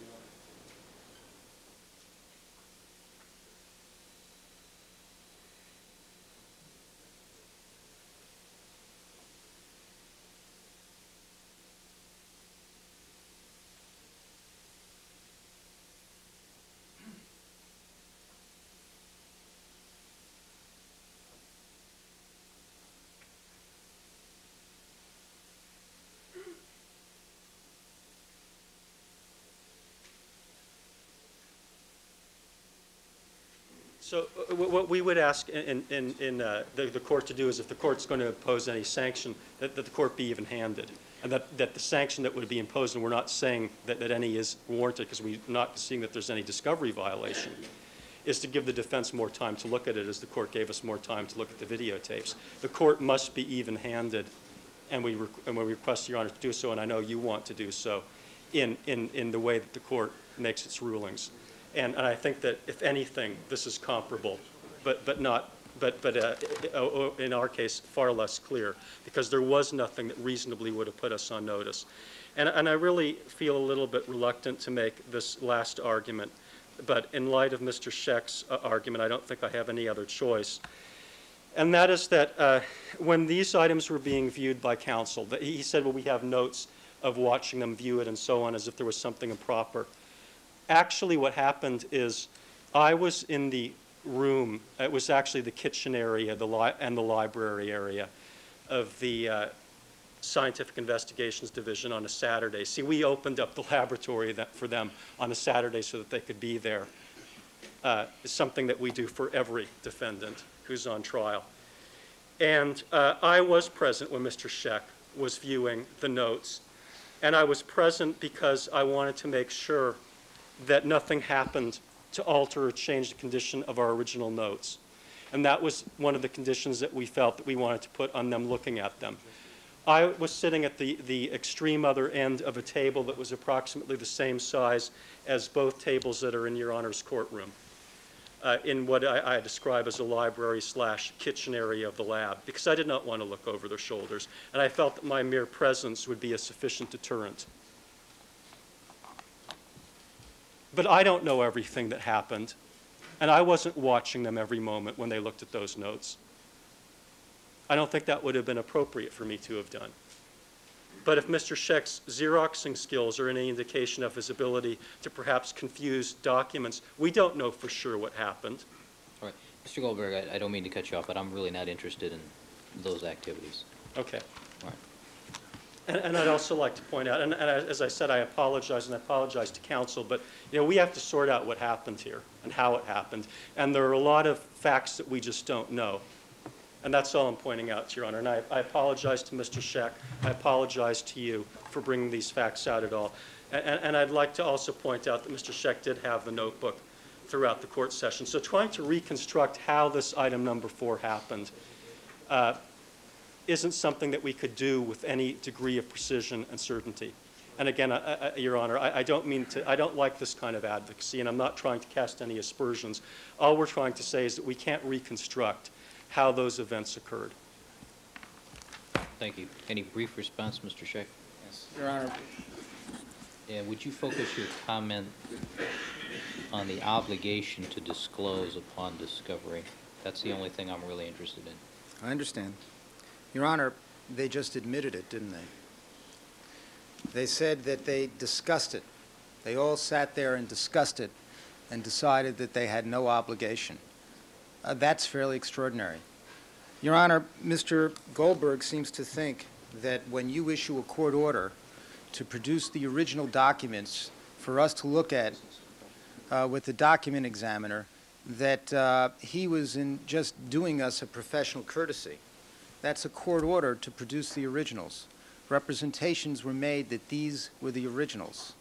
So what we would ask the court to do is if the court's going to impose any sanction, that the court be even-handed, and that the sanction that would be imposed, and we're not saying that any is warranted because we're not seeing that there's any discovery violation, is to give the defense more time to look at it as the court gave us more time to look at the videotapes. The court must be even-handed, and we request Your Honor to do so, and I know you want to do so, in the way that the court makes its rulings. And I think that, if anything, this is comparable, but in our case, far less clear, because there was nothing that reasonably would have put us on notice. And I really feel a little bit reluctant to make this last argument, but in light of Mr. Scheck's argument, I don't think I have any other choice. And that is that when these items were being viewed by counsel, he said, well, we have notes of watching them view it and so on, as if there was something improper. Actually, what happened is I was in the room. It was actually the kitchen area and the library area of the Scientific Investigations Division on a Saturday. See, we opened up the laboratory for them on a Saturday so that they could be there. It's something that we do for every defendant who's on trial. And I was present when Mr. Scheck was viewing the notes. And I was present because I wanted to make sure that nothing happened to alter or change the condition of our original notes. And that was one of the conditions that we felt that we wanted to put on them looking at them. I was sitting at the extreme other end of a table that was approximately the same size as both tables that are in Your Honor's courtroom, in what I describe as a library/kitchen area of the lab, because I did not want to look over their shoulders, and I felt that my mere presence would be a sufficient deterrent. But I don't know everything that happened, and I wasn't watching them every moment when they looked at those notes. I don't think that would have been appropriate for me to have done. But if Mr. Scheck's Xeroxing skills are any indication of his ability to perhaps confuse documents, we don't know for sure what happened. All right. Mr. Goldberg, I don't mean to cut you off, but I'm really not interested in those activities. Okay. All right. And I'd also like to point out, and as I said, I apologize, and I apologize to counsel, but we have to sort out what happened here and how it happened. And there are a lot of facts that we just don't know. And that's all I'm pointing out to Your Honor. And I apologize to Mr. Scheck. I apologize to you for bringing these facts out at all. And I'd like to also point out that Mr. Scheck did have the notebook throughout the court session. So trying to reconstruct how this item number 4 happened isn't something that we could do with any degree of precision and certainty. And again, Your Honor, I don't like this kind of advocacy, and I'm not trying to cast any aspersions. All we're trying to say is that we can't reconstruct how those events occurred. Thank you. Any brief response, Mr. Scheck? Yes, Your Honor. And would you focus your comment on the obligation to disclose upon discovery? That's the only thing I'm really interested in. I understand. Your Honor, they just admitted it, didn't they? They said that they discussed it. They all sat there and discussed it and decided that they had no obligation. That's fairly extraordinary. Your Honor, Mr. Goldberg seems to think that when you issue a court order to produce the original documents for us to look at with the document examiner, that he was just doing us a professional courtesy. That's a court order to produce the originals. Representations were made that these were the originals.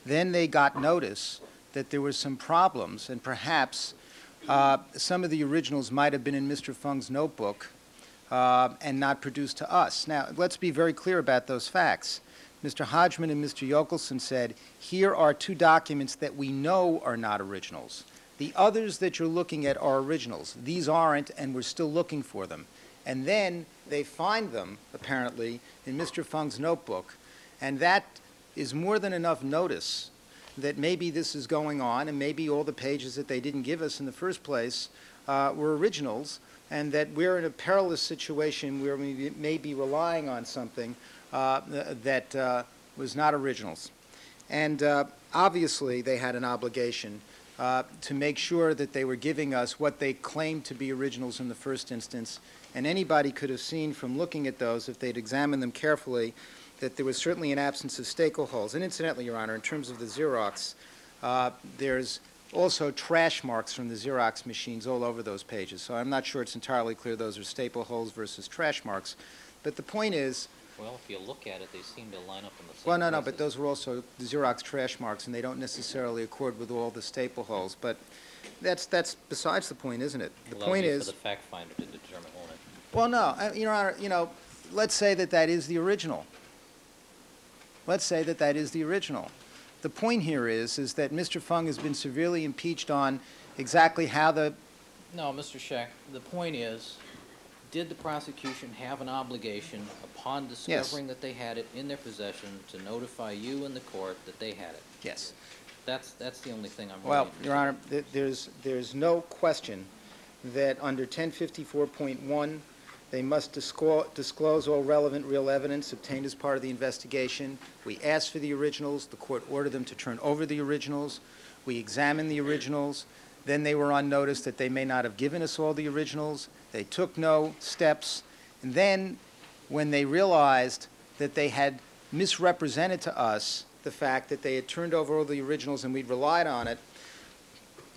Then they got notice that there were some problems, and perhaps some of the originals might have been in Mr. Fung's notebook and not produced to us. Now, let's be very clear about those facts. Mr. Hodgman and Mr. Jokelson said, here are 2 documents that we know are not originals. The others that you're looking at are originals. These aren't, and we're still looking for them. And then they find them, apparently, in Mr. Fung's notebook. And that is more than enough notice that maybe this is going on, and maybe all the pages that they didn't give us in the first place were originals, and that we're in a perilous situation where we may be relying on something that was not originals. And obviously, they had an obligation to make sure that they were giving us what they claimed to be originals in the first instance. And anybody could have seen from looking at those, if they'd examined them carefully, that there was certainly an absence of staple holes. And incidentally, Your Honor, in terms of the Xerox, there's also trash marks from the Xerox machines all over those pages. So I'm not sure it's entirely clear those are staple holes versus trash marks. But the point is, Well, if you look at it, they seem to line up in the same well, no, places. but those were also the Xerox trash marks, and they don't necessarily accord with all the staple holes. But that's besides the point, isn't it? The Well, point that'll be is, for the fact finder to determine, won't it? well, no, Your Honor, let's say that that is the original. Let's say that that is the original. The point here is that Mr. Fung has been severely impeached on exactly how the... No, Mr. Scheck, the point is, did the prosecution have an obligation upon discovering that they had it in their possession to notify you and the court that they had it? Yes. That's the only thing I'm really Well, interested Your Honor, there's no question that under 1054.1, they must disclose all relevant real evidence obtained as part of the investigation. We asked for the originals. The court ordered them to turn over the originals. We examined the originals. Then they were on notice that they may not have given us all the originals. They took no steps. And then when they realized that they had misrepresented to us the fact that they had turned over all the originals and we'd relied on it,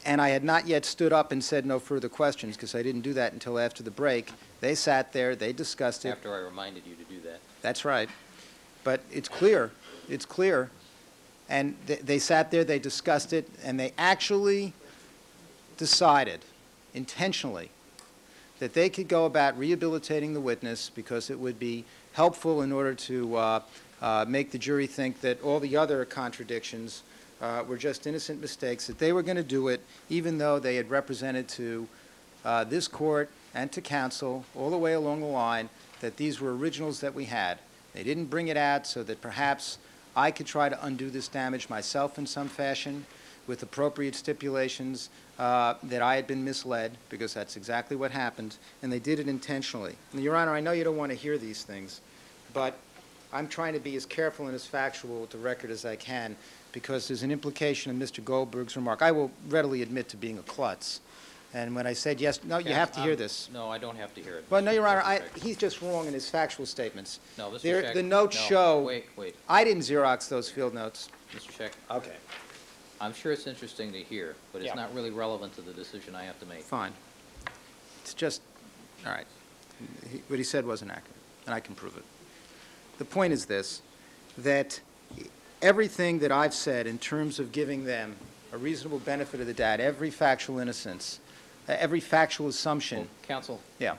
and I had not yet stood up and said no further questions because I didn't do that until after the break, they sat there, they discussed it. After I reminded you to do that. That's right. But it's clear. It's clear. And they sat there, they discussed it, and they actually decided intentionally that they could go about rehabilitating the witness because it would be helpful in order to make the jury think that all the other contradictions were just innocent mistakes, that they were going to do it even though they had represented to this court and to counsel all the way along the line that these were originals that we had. They didn't bring it out so that perhaps I could try to undo this damage myself in some fashion with appropriate stipulations that I had been misled, because that's exactly what happened, and they did it intentionally. And Your Honor, I know you don't want to hear these things, but I'm trying to be as careful and as factual with the record as I can, because there's an implication in Mr. Goldberg's remark. I will readily admit to being a klutz. And when I said yes, no, you have to hear this. No, I don't have to hear it. Well, no, Your Honor, Mr. Scheck. he's just wrong in his factual statements. No, Mr. There- Scheck, the notes no, show- Wait. I didn't Xerox those field notes. Mr. Scheck, Okay. I'm sure it's interesting to hear, but it's Yeah. not really relevant to the decision I have to make. Fine. It's just, all right. What he said wasn't accurate, and I can prove it. The point is this, that everything that I've said in terms of giving them a reasonable benefit of the doubt, every factual innocence, every factual assumption. Well, counsel, Yeah.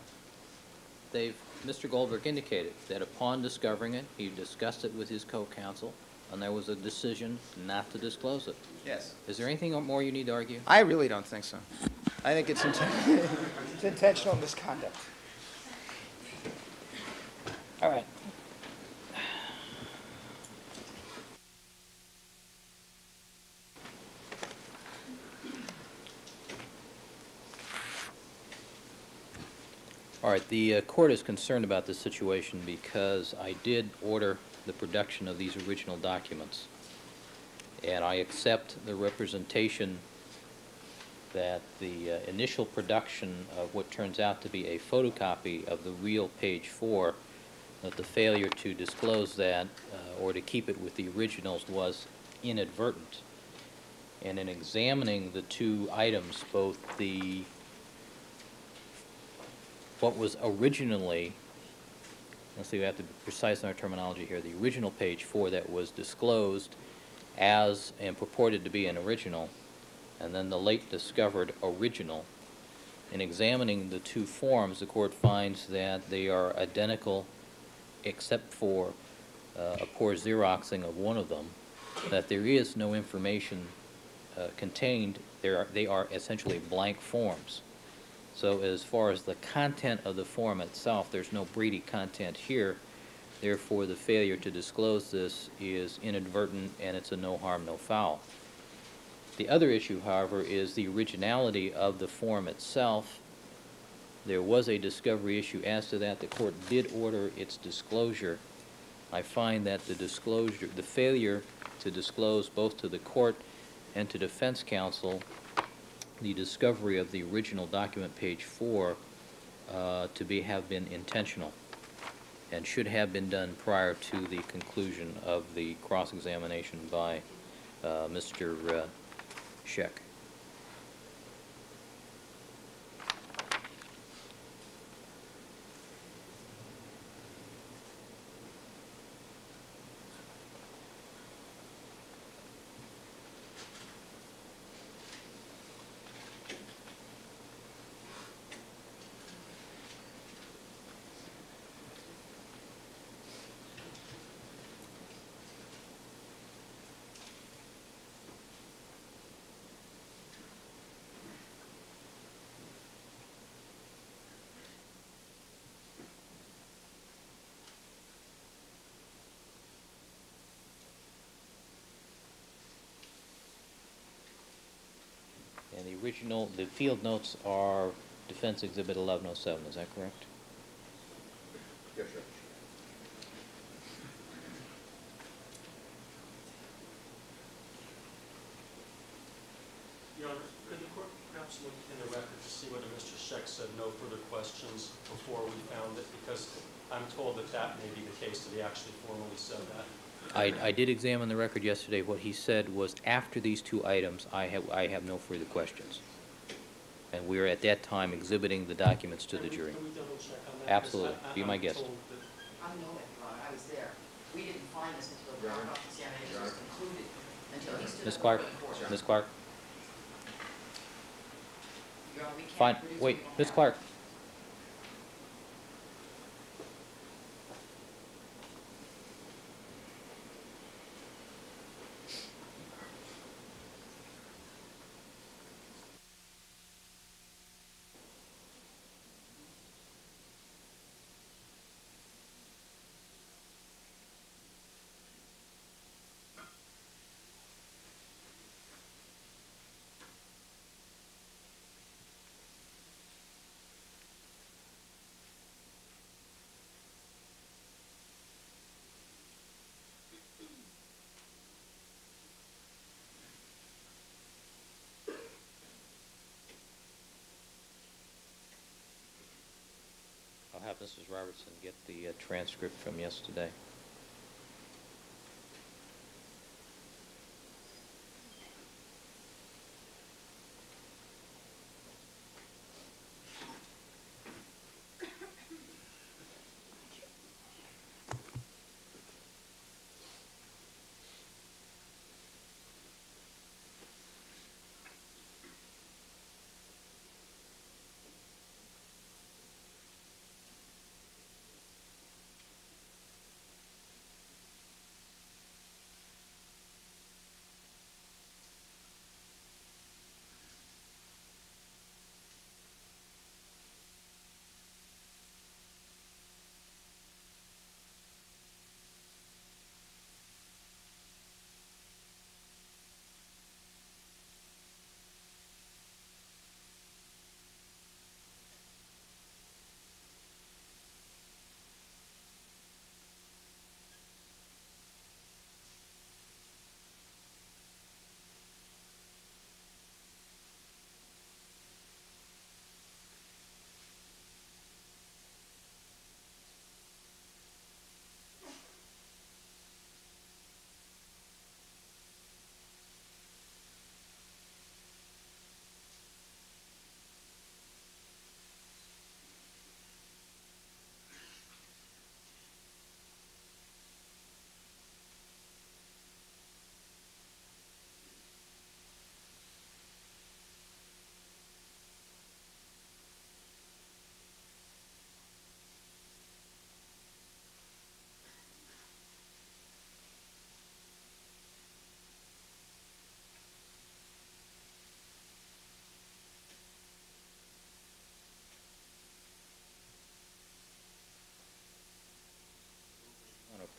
Mr. Goldberg indicated that upon discovering it, he discussed it with his co-counsel, and there was a decision not to disclose it. Yes. Is there anything more you need to argue? I really don't think so. I think it's, it's intentional misconduct. All right. All right, the court is concerned about this situation because I did order the production of these original documents. And I accept the representation that the initial production of what turns out to be a photocopy of the real page 4, that the failure to disclose that or to keep it with the originals was inadvertent. And in examining the two items, both what was originally, let's see, we have to be precise in our terminology here, the original page 4 that was disclosed as and purported to be an original, and then the late discovered original. In examining the two forms, the court finds that they are identical except for a poor Xeroxing of one of them, that there is no information contained. They are essentially blank forms. So as far as the content of the form itself, there's no Brady content here. Therefore, the failure to disclose this is inadvertent, and it's a no harm, no foul. The other issue, however, is the originality of the form itself. There was a discovery issue as to that. The court did order its disclosure. I find that the failure to disclose both to the court and to defense counsel the discovery of the original document, page 4, to have been intentional and should have been done prior to the conclusion of the cross-examination by Mr. Scheck. original, the field notes are Defense Exhibit 1107, is that correct? Yes, sir. Your Honor, could the court perhaps look in the record to see whether Mr. Scheck said no further questions before we found it? Because I'm told that that may be the case, that he actually formally said that. I did examine the record yesterday. What he said was, after these two items, I have no further questions. And we were at that time exhibiting the documents to the jury. Can we double check on that? Absolutely. Because Be my I'm guest. told that- I know that, Your Honor, I was there. We didn't find this until the Your Honor. cross-examination was concluded, until he stood Ms. up Clark, before the court. Ms. Clark, Your Honor, we can't fine, produce wait, what we don't Ms. have. Clark. I'll have Mrs. Robertson get the transcript from yesterday.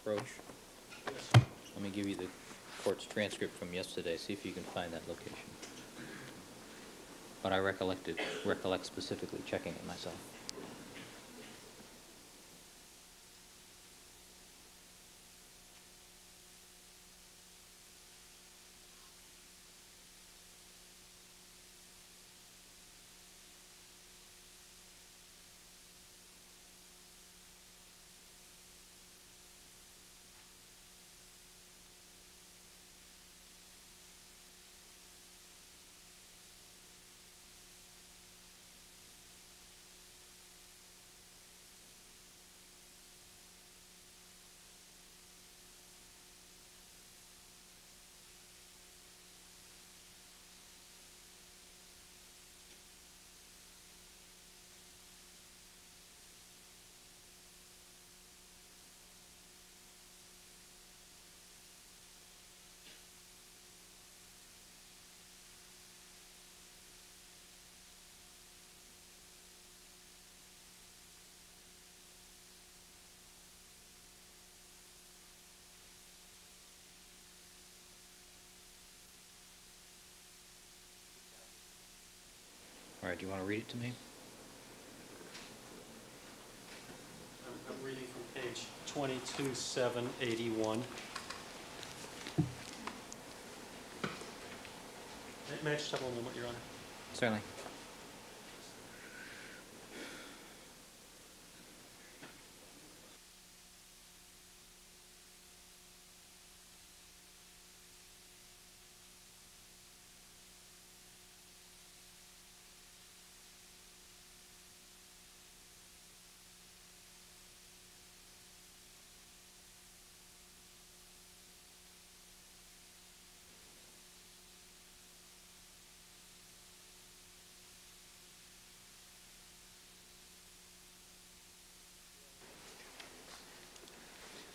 Approach. Let me give you the court's transcript from yesterday. See if you can find that location. But I recollect specifically checking it myself. Do you want to read it to me? I'm reading from page 22,781. May I just have one moment, Your Honor? Certainly.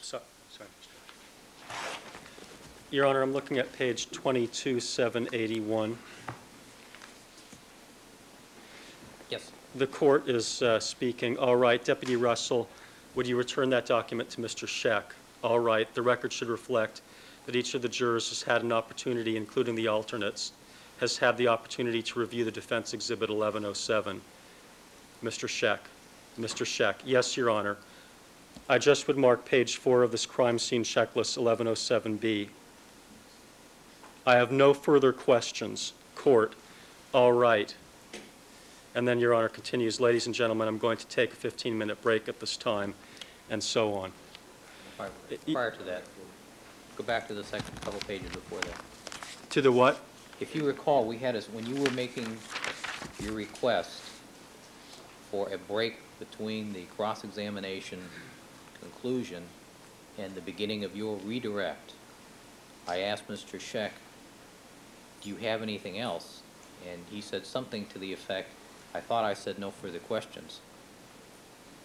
Sorry. Your Honor, I'm looking at page 22,781. Yes. The court is speaking. All right, Deputy Russell, would you return that document to Mr. Scheck? All right, the record should reflect that each of the jurors has had an opportunity, including the alternates, has had the opportunity to review the Defense Exhibit 1107. Mr. Scheck. Mr. Scheck. Yes, Your Honor. I just would mark page 4 of this crime scene checklist, 1107B. I have no further questions. Court. All right. And then Your Honor continues, ladies and gentlemen, I'm going to take a 15-minute break at this time, and so on. Prior to that, go back to the second couple pages before that. To the what? If you recall, we had when you were making your request for a break between the cross-examination conclusion and the beginning of your redirect, I asked Mr. Scheck, do you have anything else? And he said something to the effect, I thought I said no further questions.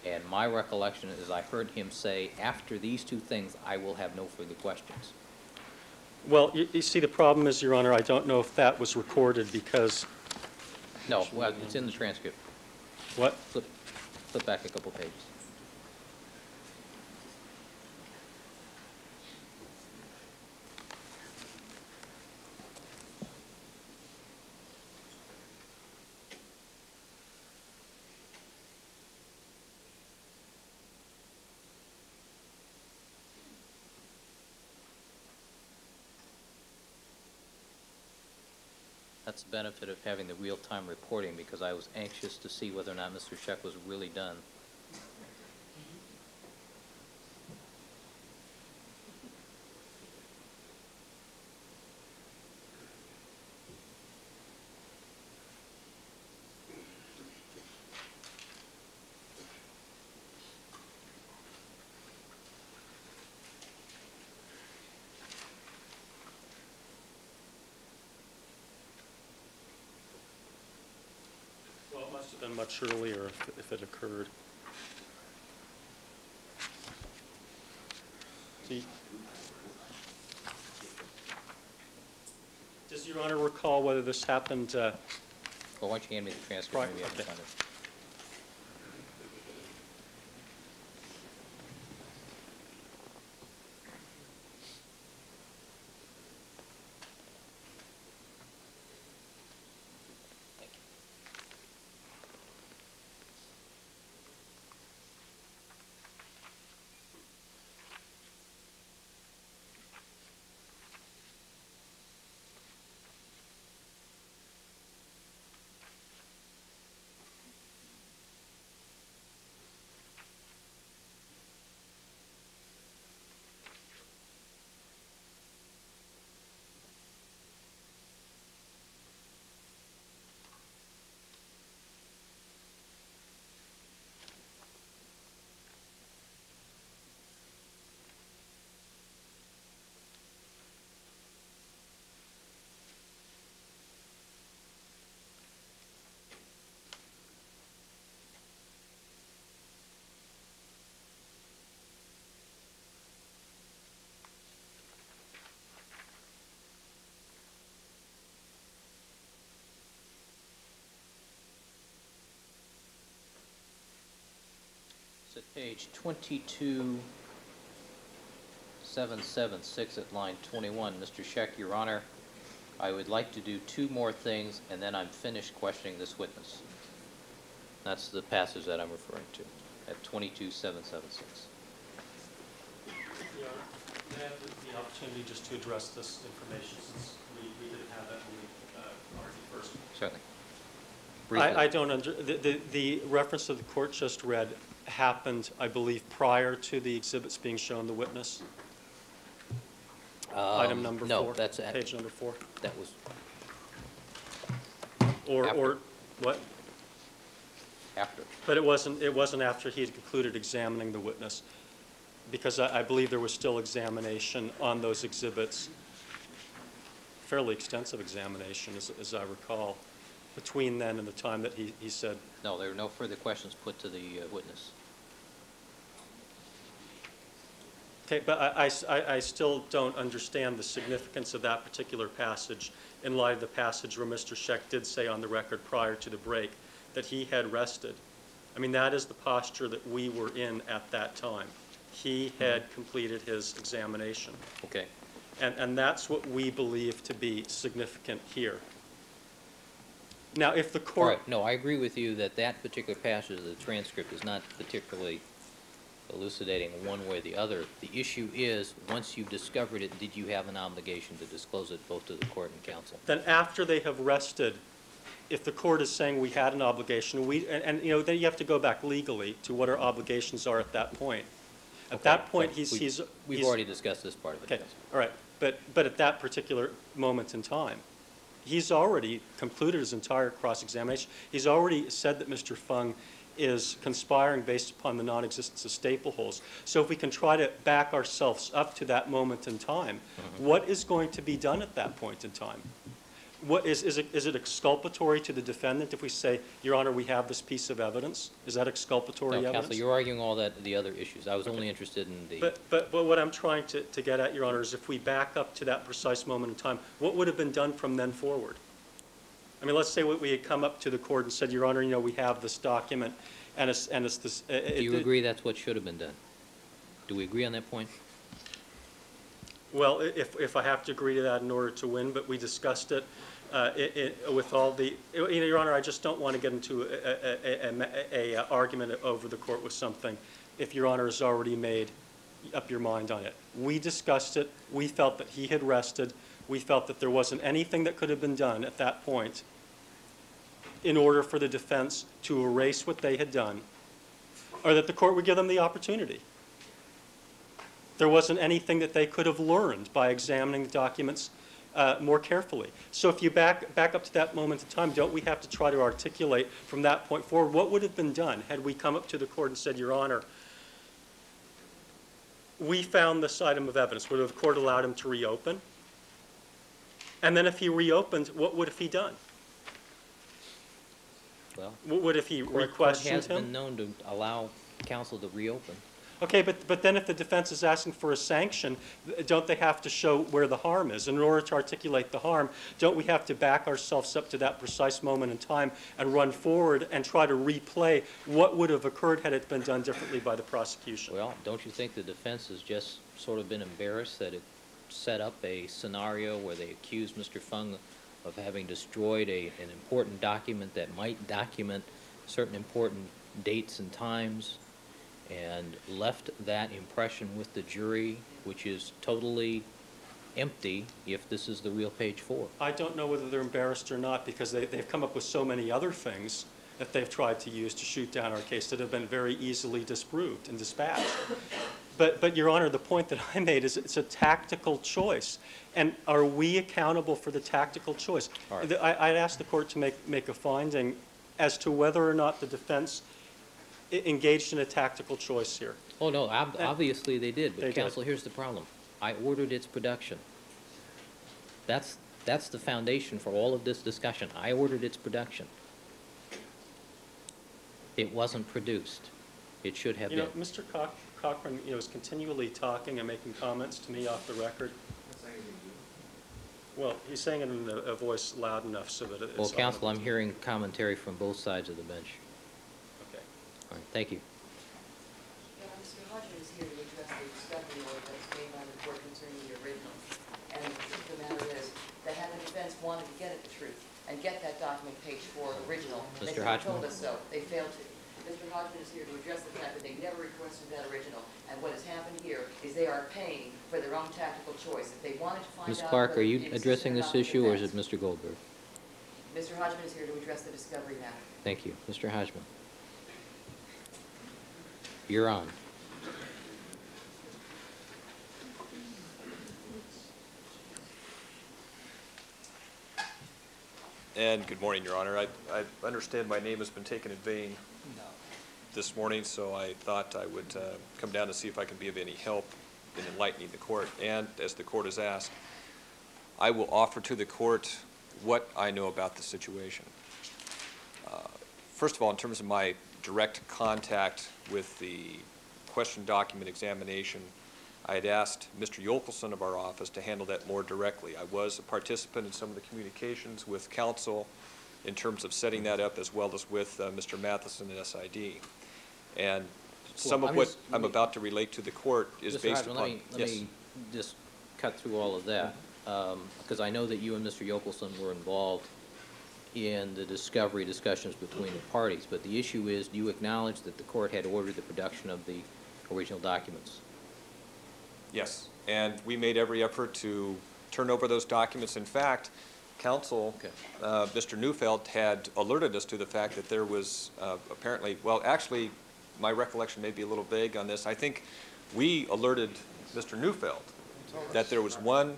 And my recollection is I heard him say, after these two things, I will have no further questions. Well, you see, the problem is, Your Honor, I don't know if that was recorded because... No, well, it's in the transcript. What? Flip back a couple pages. That's the benefit of having the real-time reporting, because I was anxious to see whether or not Mr. Scheck was really done. Well, it must have been much earlier if it occurred. See, does Your Honor recall whether this happened? Well, why don't you hand me the transcript? Right, Maybe I can okay. find it. It's at page 22776 at line 21. Mr. Scheck, Your Honor, I would like to do two more things, and then I'm finished questioning this witness. That's the passage that I'm referring to, at 22776. May I have the opportunity just to address this information, since we didn't have that when we argued first? Certainly. I don't the reference that the court just read happened, I believe, prior to the exhibits being shown the witness? Item number 4? No, that's at... Page number 4? That was... Or what? After. But it wasn't after he had concluded examining the witness, because I believe there was still examination on those exhibits, fairly extensive examination, as I recall, between then and the time that he said. No, there were no further questions put to the witness. Okay, but I still don't understand the significance of that particular passage in light of the passage where Mr. Scheck did say on the record prior to the break that he had rested. I mean, that is the posture that we were in at that time. He had completed his examination. Okay. And that's what we believe to be significant here. Now, if the All court... right. No, I agree with you that that particular passage of the transcript is not particularly elucidating one way or the other. The issue is, once you've discovered it, did you have an obligation to disclose it both to the court and counsel? Then after they have rested, if the court is saying we had an obligation, and you know, then you have to go back legally to what our obligations are at that point. At that point, We've already discussed this part of it. Okay, Yes. all right. But at that particular moment in time, he's already concluded his entire cross-examination. He's already said that Mr. Fung is conspiring based upon the non-existence of staple holes. So if we can try to back ourselves up to that moment in time, what is going to be done at that point in time? What is it exculpatory to the defendant if we say, Your Honor, we have this piece of evidence? Is that exculpatory No, evidence? counsel, you're arguing all that, the other issues. I was only interested in the... But what I'm trying to get at, Your Honor, is if we back up to that precise moment in time, what would have been done from then forward? I mean, let's say we had come up to the court and said, Your Honor, you know, we have this document, and it's this... Do you agree that's what should have been done? Do we agree on that point? Well, if I have to agree to that in order to win, but we discussed it with all the... You know, Your Honor, I just don't want to get into a argument over the court with something if Your Honor has already made up your mind on it. We discussed it. We felt that he had rested. We felt that there wasn't anything that could have been done at that point in order for the defense to erase what they had done, or that the court would give them the opportunity. There wasn't anything that they could have learned by examining the documents more carefully. So if you back up to that moment in time, don't we have to try to articulate from that point forward what would have been done had we come up to the court and said, Your Honor, we found this item of evidence. Would the court allowed him to reopen? And then if he reopened, what would have he done? Well, What if he court re-questioned has been him? known to allow counsel to reopen. Okay, but then if the defense is asking for a sanction, don't they have to show where the harm is? And in order to articulate the harm, don't we have to back ourselves up to that precise moment in time and run forward and try to replay what would have occurred had it been done differently by the prosecution? Well, don't you think the defense has just sort of been embarrassed that it set up a scenario where they accused Mr. Fung of having destroyed an important document that might document certain important dates and times, and left that impression with the jury, which is totally empty if this is the real page 4? I don't know whether they're embarrassed or not, because they've come up with so many other things that they've tried to use to shoot down our case that have been very easily disproved and dispatched. But Your Honor, the point that I made is it's a tactical choice. And are we accountable for the tactical choice? All right. I'd ask the court to make a finding as to whether or not the defense engaged in a tactical choice here. Oh, no, obviously they did, but They did. counsel, here's the problem. I ordered its production. That's the foundation for all of this discussion. I ordered its production. It wasn't produced. It should have been. You know, Mr. Cochran, you know, is continually talking and making comments to me off the record. Well, he's saying it in a voice loud enough so that it's... Well, counsel, I'm audible. hearing commentary from both sides of the bench. Okay. All right, thank you. Mr. Hodgman is here to address the discovery order that was made by the court concerning the original. And the truth of the matter is that had the defense wanted to get at the truth and get that document page 4 original, they Mr. could have Hodgman? told us so. They failed to. Mr. Hodgman is here to address the fact that they never requested that original. And what has happened here is they are paying for their own tactical choice. If they wanted to find Ms. out Clark, whether are it you existed addressing or this not in issue, or is it defense, Mr. Goldberg? Mr. Hodgman is here to address the discovery matter. Thank you. Mr. Hodgman. You're on. And good morning, Your Honor. I understand my name has been taken in vain this morning, so I thought I would come down to see if I can be of any help in enlightening the court. And as the court has asked, I will offer to the court what I know about the situation. First of all, in terms of my direct contact with the question document examination, I had asked Mr. Yokelson of our office to handle that more directly. I was a participant in some of the communications with counsel in terms of setting that up, as well as with Mr. Matheson and SID. And some of what I'm about to relate to the court is based upon... Let me just cut through all of that, because I know that you and Mr. Yokelson were involved in the discovery discussions between the parties, but the issue is, do you acknowledge that the court had ordered the production of the original documents? Yes, and we made every effort to turn over those documents. In fact, counsel, Mr. Neufeld, had alerted us to the fact that there was apparently, well, actually, my recollection may be a little vague on this. I think we alerted Mr. Neufeld that there was one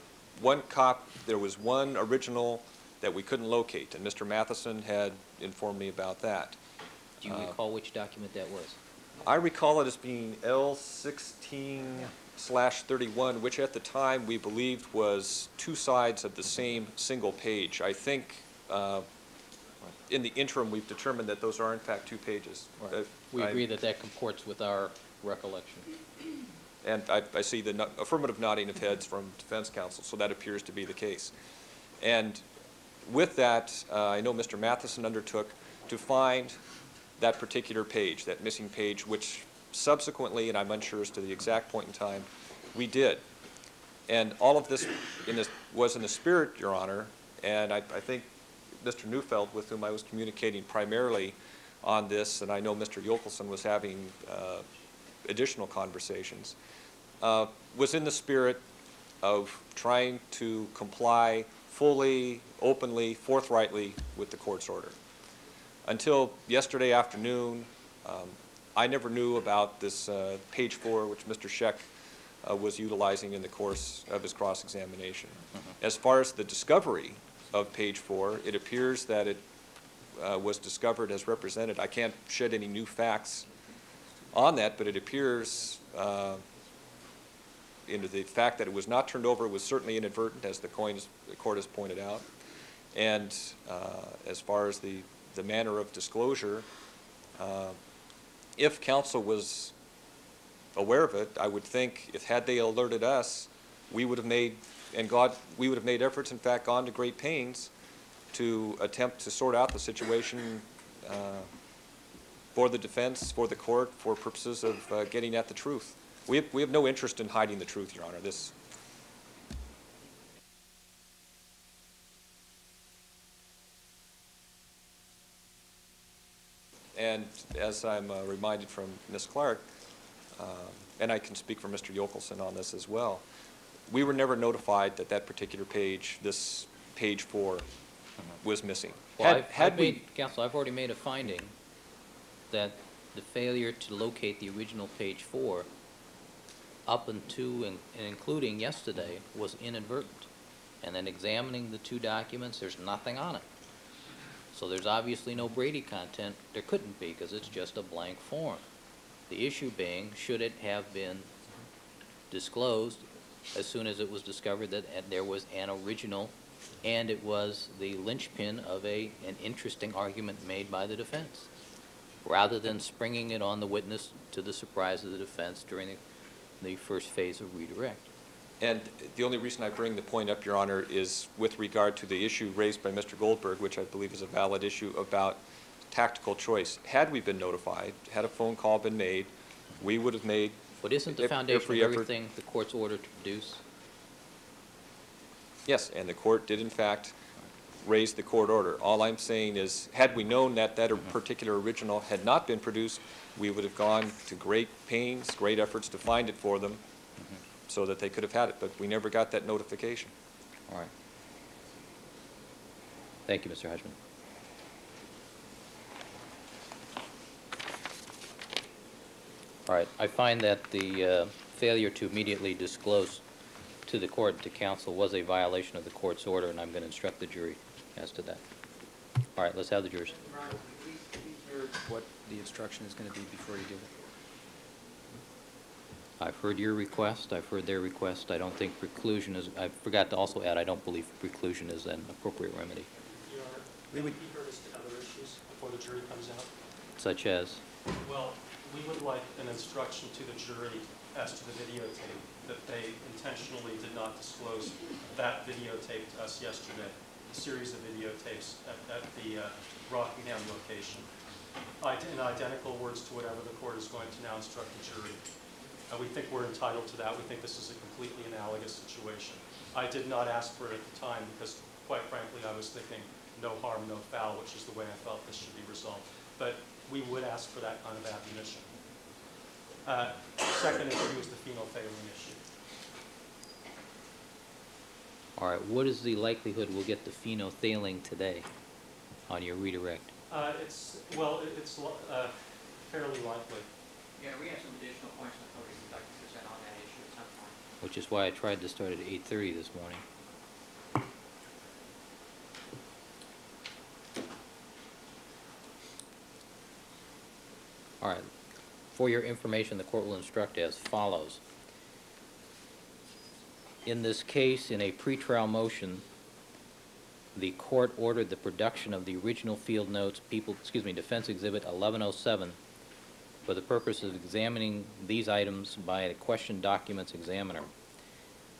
original that we couldn't locate, and Mr. Matheson had informed me about that. Do you recall which document that was? I recall it as being L16/31, which at the time we believed was two sides of the same single page. I think in the interim we've determined that those are in fact two pages. Right. We agree that that comports with our recollection. And I see the affirmative nodding of heads from defense counsel, so that appears to be the case. And with that, I know Mr. Matheson undertook to find that particular page, that missing page, which subsequently, and I'm unsure as to the exact point in time, we did. And all of this was in the spirit, Your Honor, and I think Mr. Neufeld, with whom I was communicating primarily on this, and I know Mr. Yokelson was having additional conversations, was in the spirit of trying to comply fully, openly, forthrightly with the court's order. Until yesterday afternoon, I never knew about this page 4, which Mr. Scheck was utilizing in the course of his cross-examination. As far as the discovery of page 4, it appears that it was discovered as represented. I can't shed any new facts on that, but it appears into the fact that it was not turned over was certainly inadvertent, as the court has pointed out. And as far as the manner of disclosure, if counsel was aware of it, I would think if had they alerted us, we would have made, we would have made efforts, in fact, gone to great pains to attempt to sort out the situation for the defense, for the court, for purposes of getting at the truth. We have no interest in hiding the truth, Your Honor. And as I'm reminded from Ms. Clark, and I can speak for Mr. Yokelson on this as well, we were never notified that that particular page, this page 4, was missing. Well, Counsel, I've already made a finding that the failure to locate the original page 4 up until and including yesterday was inadvertent. And then examining the two documents, there's nothing on it. So there's obviously no Brady content. There couldn't be, because it's just a blank form. The issue being, should it have been disclosed as soon as it was discovered that there was an original, and it was the linchpin of an interesting argument made by the defense, rather than springing it on the witness to the surprise of the defense during the first phase of redirect. And the only reason I bring the point up, Your Honor, is with regard to the issue raised by Mr. Goldberg, which I believe is a valid issue about tactical choice. Had we been notified, had a phone call been made, we would have made But isn't the foundation of everything the court's order to produce? Yes, and the court did in fact raise the court order. All I'm saying is, had we known that that particular original had not been produced, we would have gone to great pains, great efforts to find it for them so that they could have had it, but we never got that notification. All right. Thank you, Mr. Hodgman. All right, I find that the failure to immediately disclose to the court, to counsel, was a violation of the court's order, and I'm going to instruct the jury as to that. All right, let's have the jurors. Please hear what the instruction is going to be before you give it. I've heard your request, I've heard their request. I don't think preclusion is, I forgot to also add, I don't believe preclusion is an appropriate remedy. Your Honor, we would be heard as to other issues before the jury comes out. Such as? Well, we would like an instruction to the jury as to the videotape, that they intentionally did not disclose that videotape to us yesterday, a series of videotapes at the Rockingham location. In identical words to whatever the court is going to now instruct the jury. We think we're entitled to that. We think this is a completely analogous situation. I did not ask for it at the time because, quite frankly, I was thinking no harm, no foul, which is the way I felt this should be resolved. But we would ask for that kind of admonition. Second issue is the phenolphthalein issue. All right, what is the likelihood we'll get the phenolphthalein today on your redirect? It's fairly likely. Yeah, we have some additional points of focus we'd like to present on that issue at some point. Which is why I tried to start at 8:30 this morning. All right. For your information, the court will instruct as follows. In this case, in a pretrial motion, the court ordered the production of the original field notes, Defense Exhibit 1107, for the purpose of examining these items by a question documents examiner.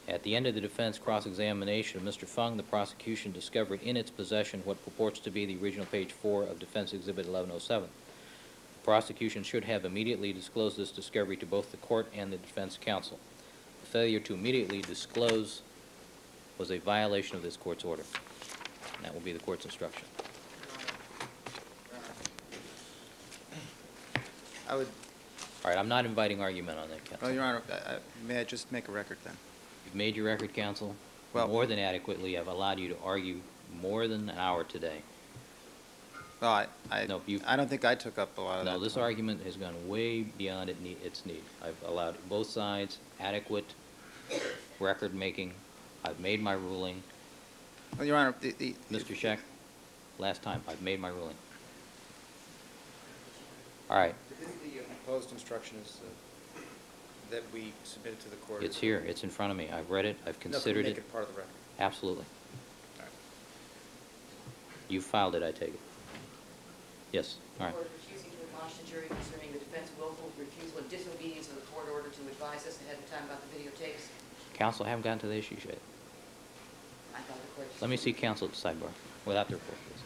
At the end of the defense cross-examination of Mr. Fung, the prosecution discovered in its possession what purports to be the original page 4 of Defense Exhibit 1107. The prosecution should have immediately disclosed this discovery to both the court and the defense counsel. The failure to immediately disclose was a violation of this court's order. And that will be the court's instruction. I would, All right, I'm not inviting argument on that, counsel. well, Your Honor, may I just make a record then? You've made your record, counsel, Well- more than adequately. I've allowed you to argue more than an hour today. Well, No, I don't think I took up a lot of that. No, this time. argument has gone way beyond its need. I've allowed both sides adequate record-making. I've made my ruling. Well, Your Honor, Mr. Scheck, last time, I've made my ruling. All right, the proposed instruction is that we submitted to the court. it's here, it's in front of me. I've read it, I've No, can we considered make it. it part of the record? Absolutely. All right. You filed it, I take it. Yes, all right. The court refusing to admonish the jury concerning the defense willful refusal and disobedience of the court order to advise us ahead of time about the videotapes. Counsel, I haven't gotten to the issue yet. I thought the court... Let me see counsel at the sidebar, without the report, please.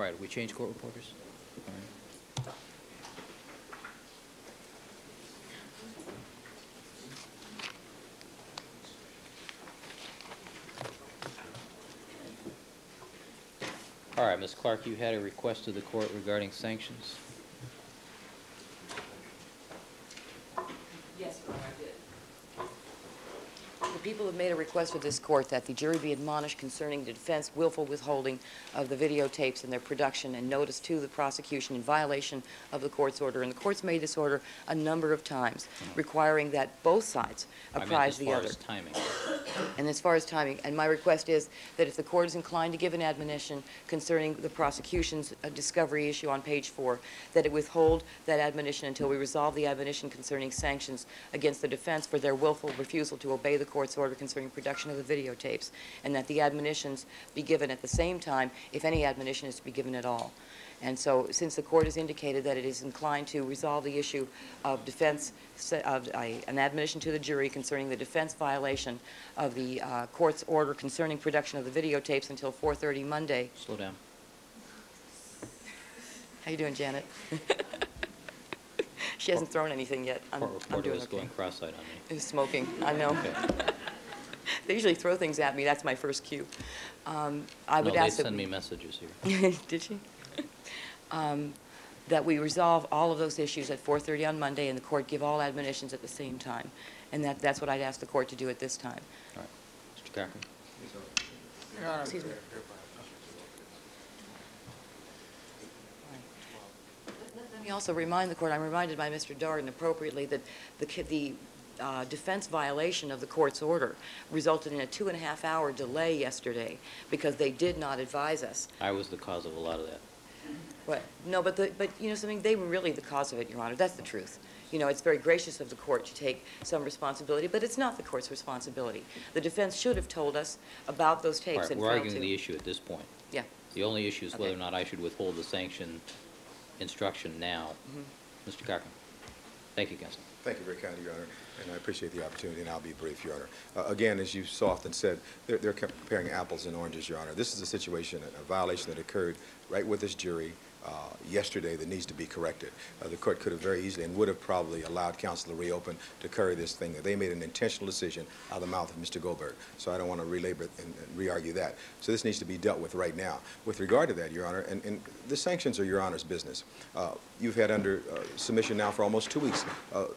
All right, we change court reporters? All right. All right, Ms. Clark, you had a request of the court regarding sanctions. Yes, Your Honor, I did. The people have made a request of this court that the jury be admonished concerning the defense willful withholding of the videotapes and their production and notice to the prosecution in violation of the court's order. And the court's made this order a number of times, requiring that both sides apprise the other. I meant as far as timing. And as far as timing, and my request is that if the court is inclined to give an admonition concerning the prosecution's discovery issue on page 4, that it withhold that admonition until we resolve the admonition concerning sanctions against the defense for their willful refusal to obey the court's order concerning production of the videotapes, and that the admonitions be given at the same time, if any admonition is to be given at all. And so, since the court has indicated that it is inclined to resolve the issue of defense, of an admonition to the jury concerning the defense violation of the court's order concerning production of the videotapes until 4:30 Monday. Slow down. How you doing, Janet? She hasn't thrown anything yet. Court reporter is going cross-eyed on me. Who's smoking? I know. Okay. They usually throw things at me. That's my first cue. I would No, ask they that send me messages here. Did she? That we resolve all of those issues at 4:30 on Monday, and the court give all admonitions at the same time. And that's what I'd ask the court to do at this time. All right. Mr. Cochran. Excuse me. Let me also remind the court, I'm reminded by Mr. Darden appropriately that the defense violation of the court's order resulted in a 2.5-hour delay yesterday because they did not advise us. I was the cause of a lot of that. What? No, but you know something, they were really the cause of it, Your Honor. That's the truth. You know, it's very gracious of the court to take some responsibility, but it's not the court's responsibility. The defense should have told us about those tapes All right, and we're failed arguing to. the issue at this point. Yeah. The only issue is whether Okay. or not I should withhold the sanction instruction now. Mr. Cochran. Thank you, Counsel. Thank you very kindly, Your Honor, and I appreciate the opportunity, and I'll be brief, Your Honor. Again, as you so often said, they're comparing apples and oranges, Your Honor. This is a situation, a violation that occurred right with this jury yesterday that needs to be corrected. The court could have very easily and would have probably allowed counsel to reopen to carry this thing. They made an intentional decision out of the mouth of Mr. Goldberg, so I don't want to relabor and re-argue that. So this needs to be dealt with right now. With regard to that, Your Honor, and the sanctions are Your Honor's business. You've had under submission now for almost 2 weeks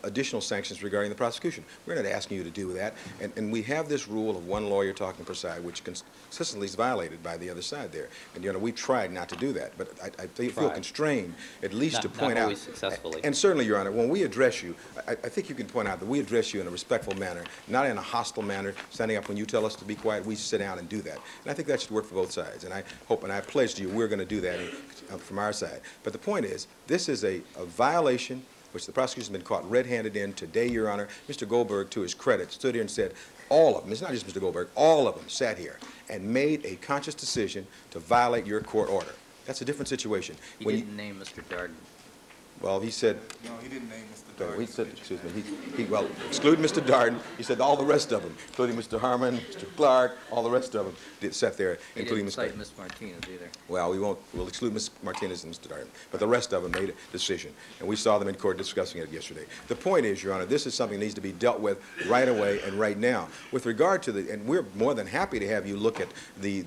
additional sanctions regarding the prosecution. We're not asking you to do that, and we have this rule of one lawyer talking per side, which consistently is violated by the other side there. And, Your Honor, we've tried not to do that, but I feel constrained at least to point not out. always successfully. And certainly, Your Honor, when we address you, I think you can point out that we address you in a respectful manner, not in a hostile manner, standing up when you tell us to be quiet, we sit down and do that. And I think that should work for both sides. And I hope and I pledge to you we're going to do that from our side. But the point is, this is a violation which the prosecution has been caught red-handed in today, Your Honor. Mr. Goldberg, to his credit, stood here and said, all of them, it's not just Mr. Goldberg, all of them sat here and made a conscious decision to violate your court order. That's a different situation. He didn't name Mr. Darden. Well, he said, No, he didn't name Mr. Darden. he said, excuse me, well, excluding Mr. Darden, he said all the rest of them, including Mr. Harmon, Mr. Clark, all the rest of them sat there, He including didn't Mr. cite Ms. Martinez either. Well, we'll exclude Ms. Martinez and Mr. Darden, but the rest of them made a decision, and we saw them in court discussing it yesterday. The point is, Your Honor, this is something that needs to be dealt with right away and right now. With regard to and we're more than happy to have you look at the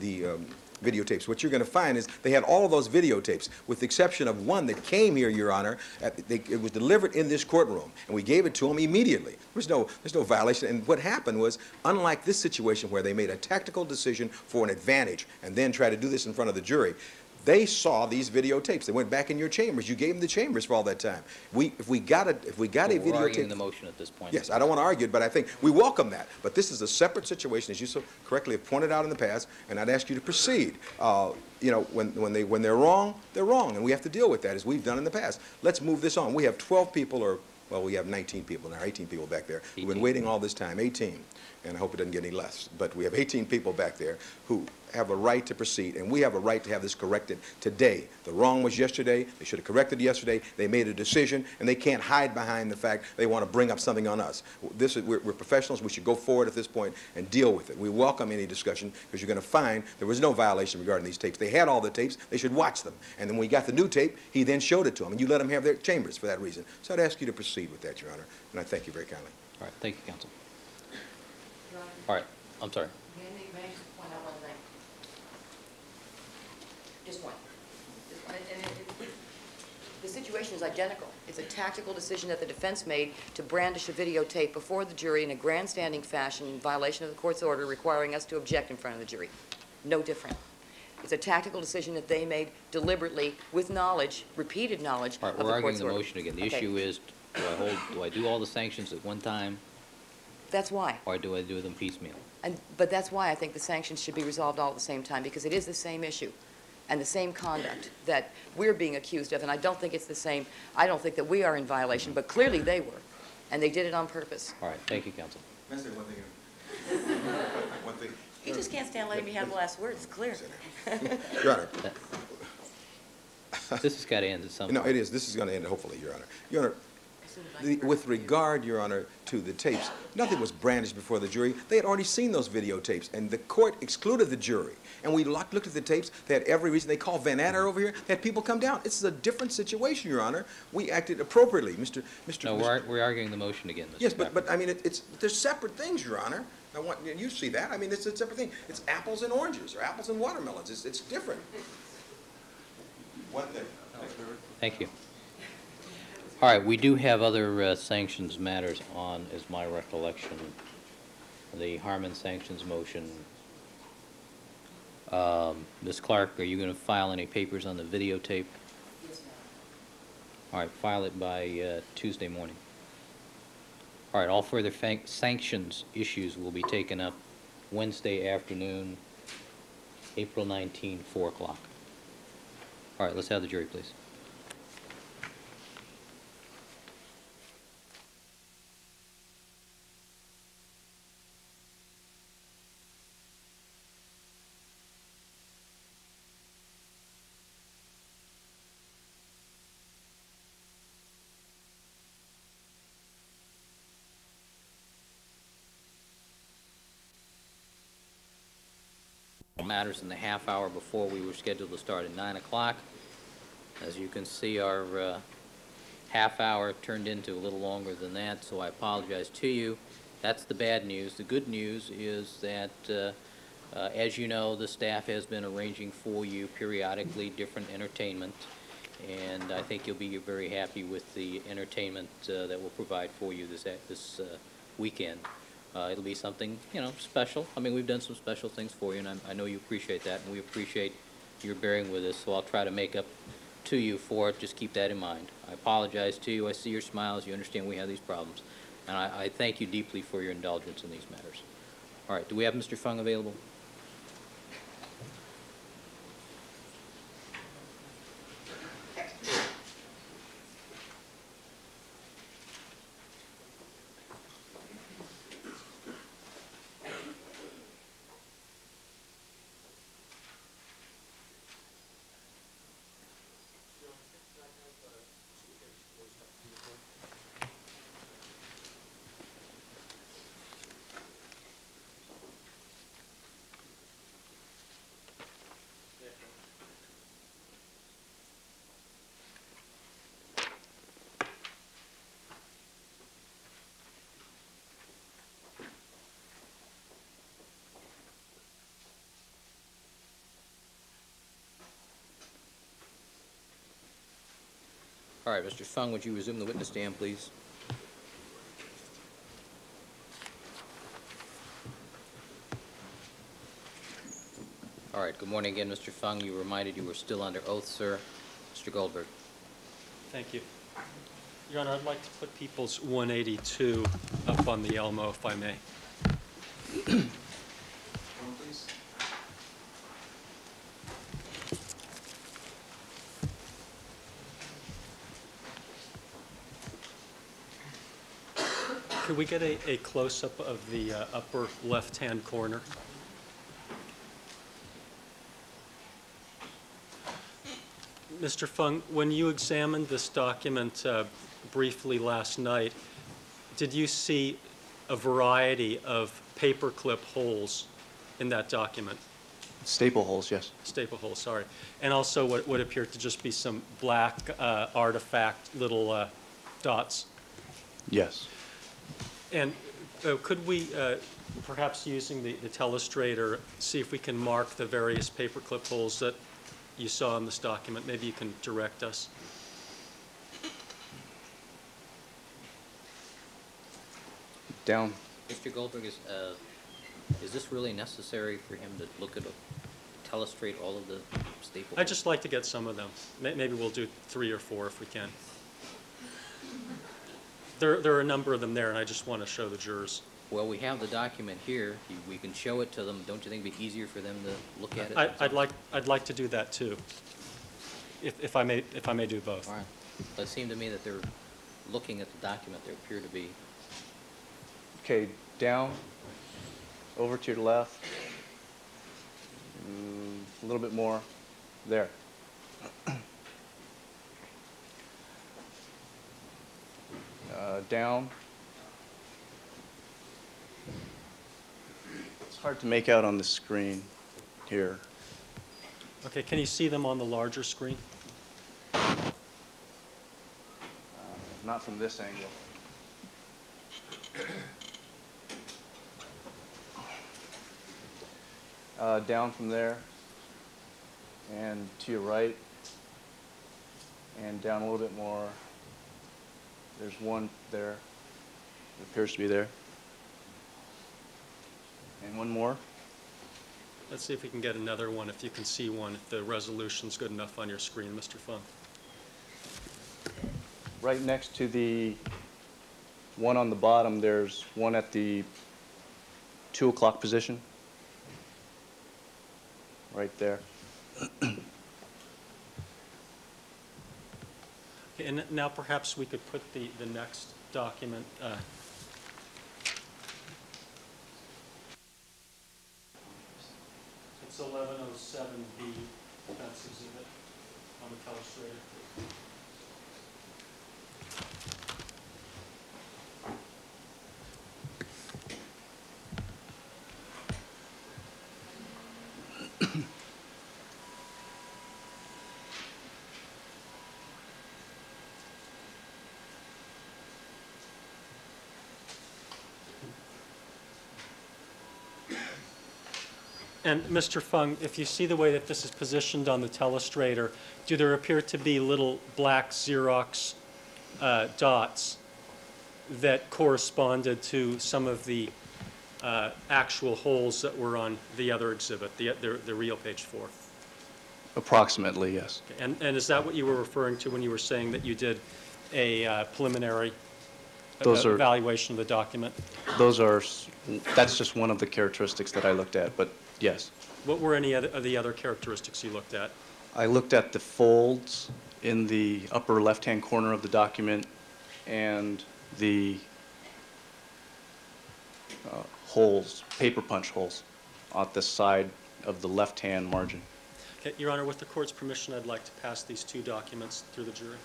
videotapes. What you're going to find is they had all of those videotapes, with the exception of one that came here, Your Honor. It was delivered in this courtroom, and we gave it to them immediately. There's no violation. And what happened was, unlike this situation where they made a tactical decision for an advantage and then tried to do this in front of the jury, they saw these videotapes. They went back in your chambers. You gave them the chambers for all that time. If we got a videotape. We're arguing the motion at this point. Yes, I don't want to argue it, but I think we welcome that. But this is a separate situation, as you so correctly have pointed out in the past, and I'd ask you to proceed. You know, when they're wrong, and we have to deal with that, as we've done in the past. Let's move this on. We have 12 people, well, we have 19 people now, 18 people back there, who've been waiting all this time, 18, and I hope it doesn't get any less. But we have 18 people back there who have a right to proceed, and we have a right to have this corrected today. The wrong was yesterday. They should have corrected it yesterday. They made a decision, and they can't hide behind the fact they want to bring up something on us. We're professionals. We should go forward at this point and deal with it. We welcome any discussion, because you're going to find there was no violation regarding these tapes. They had all the tapes. They should watch them. And then when we got the new tape, he then showed it to them, and you let them have their chambers for that reason. So I'd ask you to proceed with that, Your Honor, and I thank you very kindly. All right, thank you, counsel. All right, I'm sorry. May I just point out one thing? Just one. The situation is identical. It's a tactical decision that the defense made to brandish a videotape before the jury in a grandstanding fashion in violation of the court's order requiring us to object in front of the jury. No different. It's a tactical decision that they made deliberately with knowledge, repeated knowledge All right, of we're the arguing court's the order. motion again. The Okay. issue is, do I do all the sanctions at one time, That's why. or do I do them piecemeal? But that's why I think the sanctions should be resolved all at the same time, because it is the same issue and the same conduct that we're being accused of, and I don't think it's the same. I don't think that we are in violation, but clearly they were, and they did it on purpose. All right, thank you, counsel. Can I say one thing? One thing. You just can't stand letting me have the last word. It's clear. Your Honor. This has got to end at some point. No, it is. This is going to end, hopefully, Your Honor. Your Honor, with regard, Your Honor, to the tapes, nothing was brandished before the jury. They had already seen those videotapes, and the court excluded the jury. And we looked at the tapes. They had every reason. They called Van Adder over here. They had people come down. This is a different situation, Your Honor. We acted appropriately, Mr. No, we're arguing the motion again, Mr. Yes, Cochran. but I mean, they're separate things, Your Honor. I want you see that. I mean, it's a separate thing. It's apples and oranges, or apples and watermelons. It's different. One thing. Thank you. All right, we do have other sanctions matters on, is my recollection. The Harmon sanctions motion. Ms. Clark, are you going to file any papers on the videotape? Yes, ma'am. All right, file it by Tuesday morning. All right, all further sanctions issues will be taken up Wednesday afternoon, April 19, 4 o'clock. All right, let's have the jury, please. Matters in the half hour before we were scheduled to start at 9 o'clock. As you can see, our half hour turned into a little longer than that, so I apologize to you. That's the bad news. The good news is that, as you know, the staff has been arranging for you periodically different entertainment, and I think you'll be very happy with the entertainment that we'll provide for you this weekend. It'll be something, you know, special. I mean, we've done some special things for you, and I know you appreciate that, and we appreciate your bearing with us, so I'll try to make up to you for it. Just keep that in mind. I apologize to you. I see your smiles. You understand we have these problems, and I thank you deeply for your indulgence in these matters. All right, do we have Mr. Fung available? All right, Mr. Fung, would you resume the witness stand, please? All right, good morning again, Mr. Fung. You were reminded you were still under oath, sir. Mr. Goldberg. Thank you. Your Honor, I'd like to put People's 182 up on the Elmo, if I may. Could we get a close-up of the upper left-hand corner? Mr. Fung, when you examined this document briefly last night, did you see a variety of paperclip holes in that document? Staple holes, yes. Staple holes, sorry. And also what appeared to just be some black artifact little dots. Yes. And could we, perhaps using the telestrator, see if we can mark the various paperclip holes that you saw in this document? Maybe you can direct us. Down. Mr. Goldberg, is this really necessary for him to look at telestrate all of the staple? I'd just like to get some of them. Maybe we'll do 3 or 4 if we can. There are a number of them there, and I just want to show the jurors. Well, we have the document here. We can show it to them. Don't you think it'd be easier for them to look at it? I'd like to do that too, if I may do both. All right. But it seemed to me that they're looking at the document. There appear to be. Okay, down, over to your left, a little bit more, there. Down. It's hard to make out on the screen here. Okay, can you see them on the larger screen? Not from this angle. Down from there, and to your right, and down a little bit more. There's one there. It appears to be there. And one more. Let's see if we can get another one, if you can see one, if the resolution's good enough on your screen, Mr. Fung. Right next to the one on the bottom, there's one at the 2 o'clock position. Right there. Okay, and now perhaps we could put the next document. It's 1107B, defense exhibit on the telestrator. And Mr. Fung, if you see the way that this is positioned on the telestrator, do there appear to be little black Xerox dots that corresponded to some of the actual holes that were on the other exhibit, the real page 4? Approximately, yes. Okay. And is that what you were referring to when you were saying that you did a preliminary evaluation of the document? That's just one of the characteristics that I looked at, but yes. What were any of the other characteristics you looked at? I looked at the folds in the upper left-hand corner of the document and the holes, paper punch holes, at the side of the left-hand margin. Okay, Your Honor, with the court's permission, I'd like to pass these 2 documents through the jury.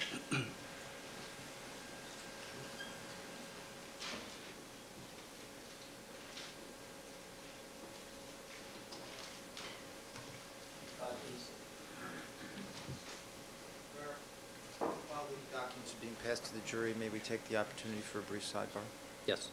While the documents are being passed to the jury, may we take the opportunity for a brief sidebar? Yes.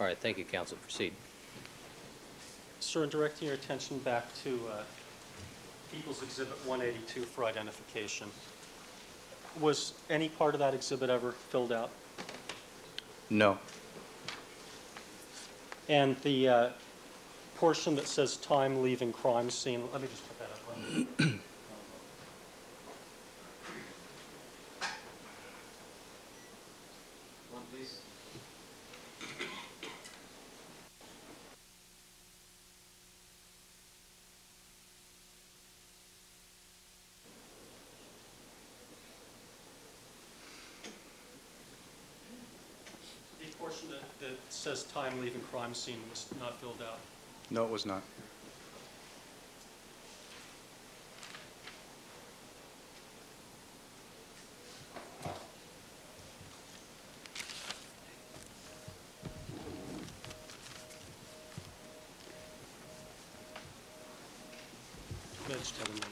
All right, thank you, counsel. Proceed. Sir, in directing your attention back to People's Exhibit 182 for identification, was any part of that exhibit ever filled out? No. And the portion that says time leaving crime scene, let me just put that up. One, please. The portion that says time leaving crime scene was not filled out. No, it was not. May I just have a moment?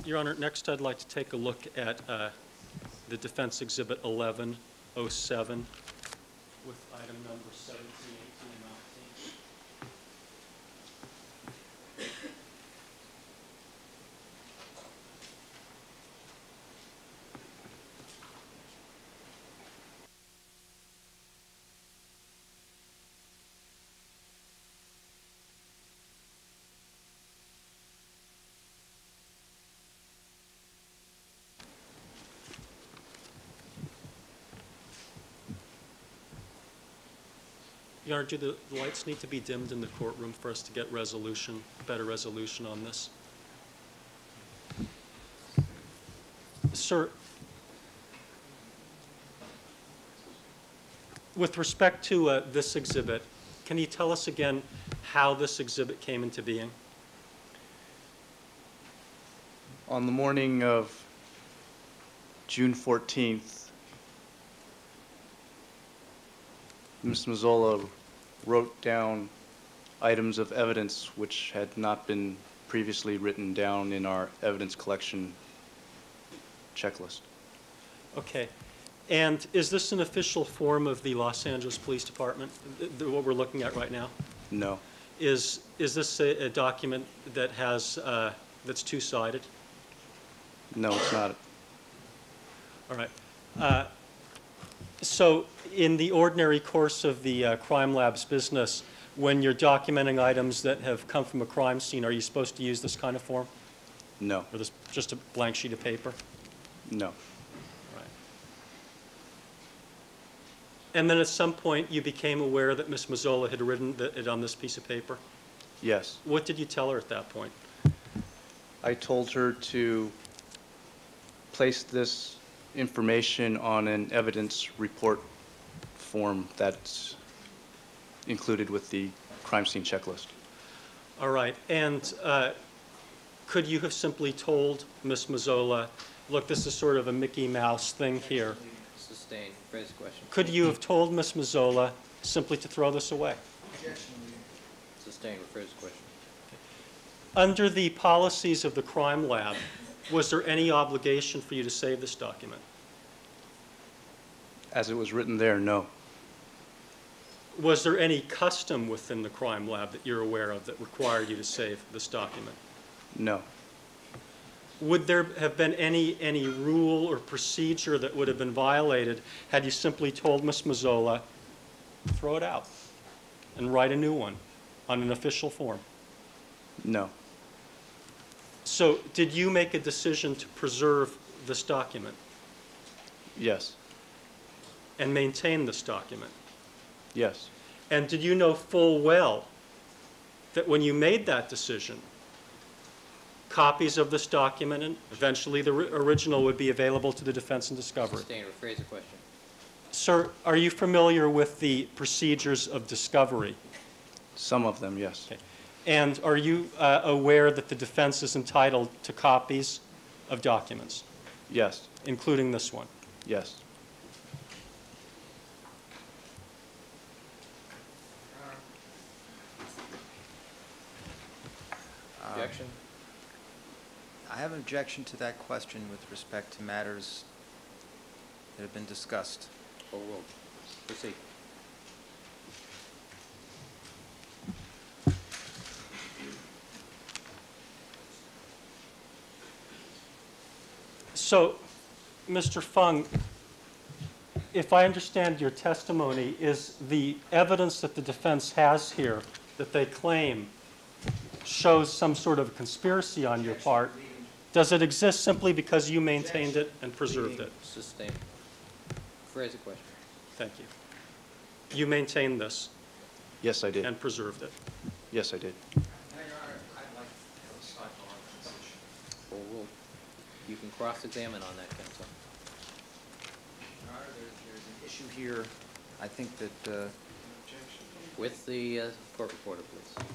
Your Honor, next I'd like to take a look at the Defense Exhibit 1107 with item number 17, 18, and 19. Your Honor, do the lights need to be dimmed in the courtroom for us to get resolution, better resolution on this? Sir, with respect to this exhibit, can you tell us again how this exhibit came into being? On the morning of June 14th, Ms. Mazzola wrote down items of evidence which had not been previously written down in our evidence collection checklist. Okay. And is this an official form of the Los Angeles Police Department, what we're looking at right now? No. Is this a document that has, that's two-sided? No, it's not. All right. So in the ordinary course of the crime lab's business, when you're documenting items that have come from a crime scene, are you supposed to use this kind of form? No. Or this just a blank sheet of paper? No. Right. And then at some point you became aware that Ms. Mazzola had written it on this piece of paper? Yes. What did you tell her at that point? I told her to place this information on an evidence report form that's included with the crime scene checklist. All right. And could you have simply told Ms. Mazzola, look, this is sort of a Mickey Mouse thing here? Sustained. Phrase question. Could you have told Ms. Mazzola simply to throw this away? Sustained. Rephrase question. Under the policies of the crime lab, was there any obligation for you to save this document? As it was written there, no. Was there any custom within the crime lab that you're aware of that required you to save this document? No. Would there have been any rule or procedure that would have been violated had you simply told Ms. Mazzola, throw it out and write a new one on an official form? No. So did you make a decision to preserve this document Yes. and maintain this document? Yes. And did you know full well that when you made that decision, copies of this document and eventually the original would be available to the defense in discovery? Sustained. Rephrase the question. Sir, are you familiar with the procedures of discovery? Some of them, yes. Okay. And are you aware that the defense is entitled to copies of documents, Yes. including this one? Yes. objection? I have an objection to that question with respect to matters that have been discussed. Overruled. Proceed. So, Mr. Fung, if I understand your testimony, is the evidence that the defense has here that they claim shows some sort of conspiracy on your part, does it exist simply because you maintained it and preserved it? Sustain. Phrase the question. Thank you. You maintained this Yes, I did. and preserved it. Yes, I did. Your Honor, I'd like to have a sidebar on this issue. Overruled. You can cross-examine on that, counsel. Your Honor, there's an issue here. I think that With the court reporter, please.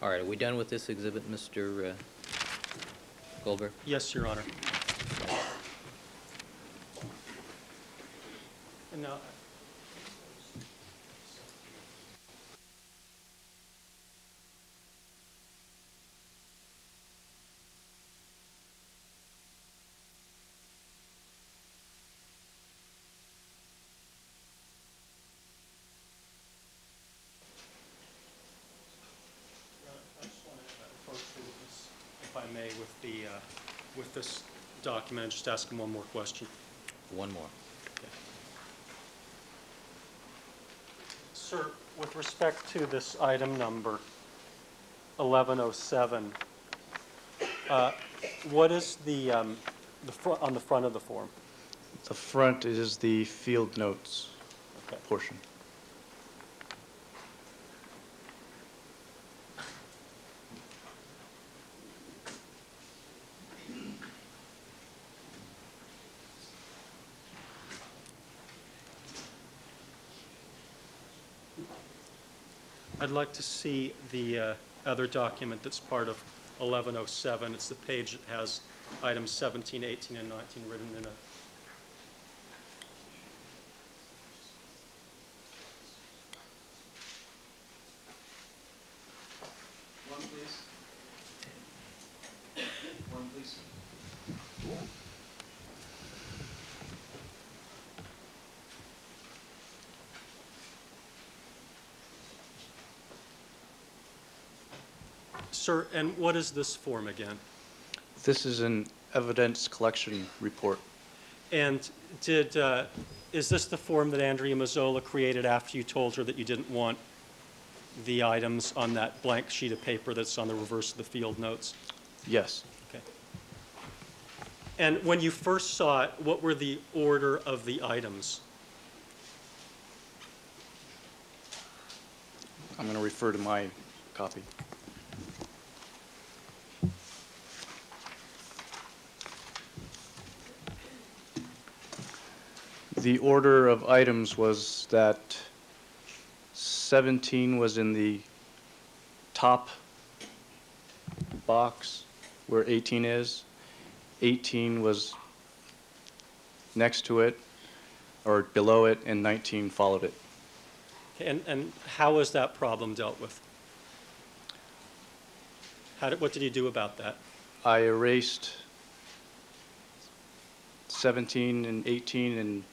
All right, are we done with this exhibit, Mr. Goldberg? Yes, Your Honor. And now, I just want to approach the witness, if I may, with this document, and just ask him one more question. One more. Sir, with respect to this item number 1107, what is on the front of the form? The front is the field notes portion. I'd like to see the other document that's part of 1107. It's the page that has items 17, 18, and 19 written in it. One, please. One, please. Sir, and what is this form again? This is an evidence collection report. And is this the form that Andrea Mazzola created after you told her that you didn't want the items on that blank sheet of paper that's on the reverse of the field notes? Yes. Okay. And when you first saw it, what were the order of the items? I'm going to refer to my copy. The order of items was that 17 was in the top box where 18 is. 18 was next to it or below it, and 19 followed it. And how was that problem dealt with? What did you do about that? I erased 17 and 18 and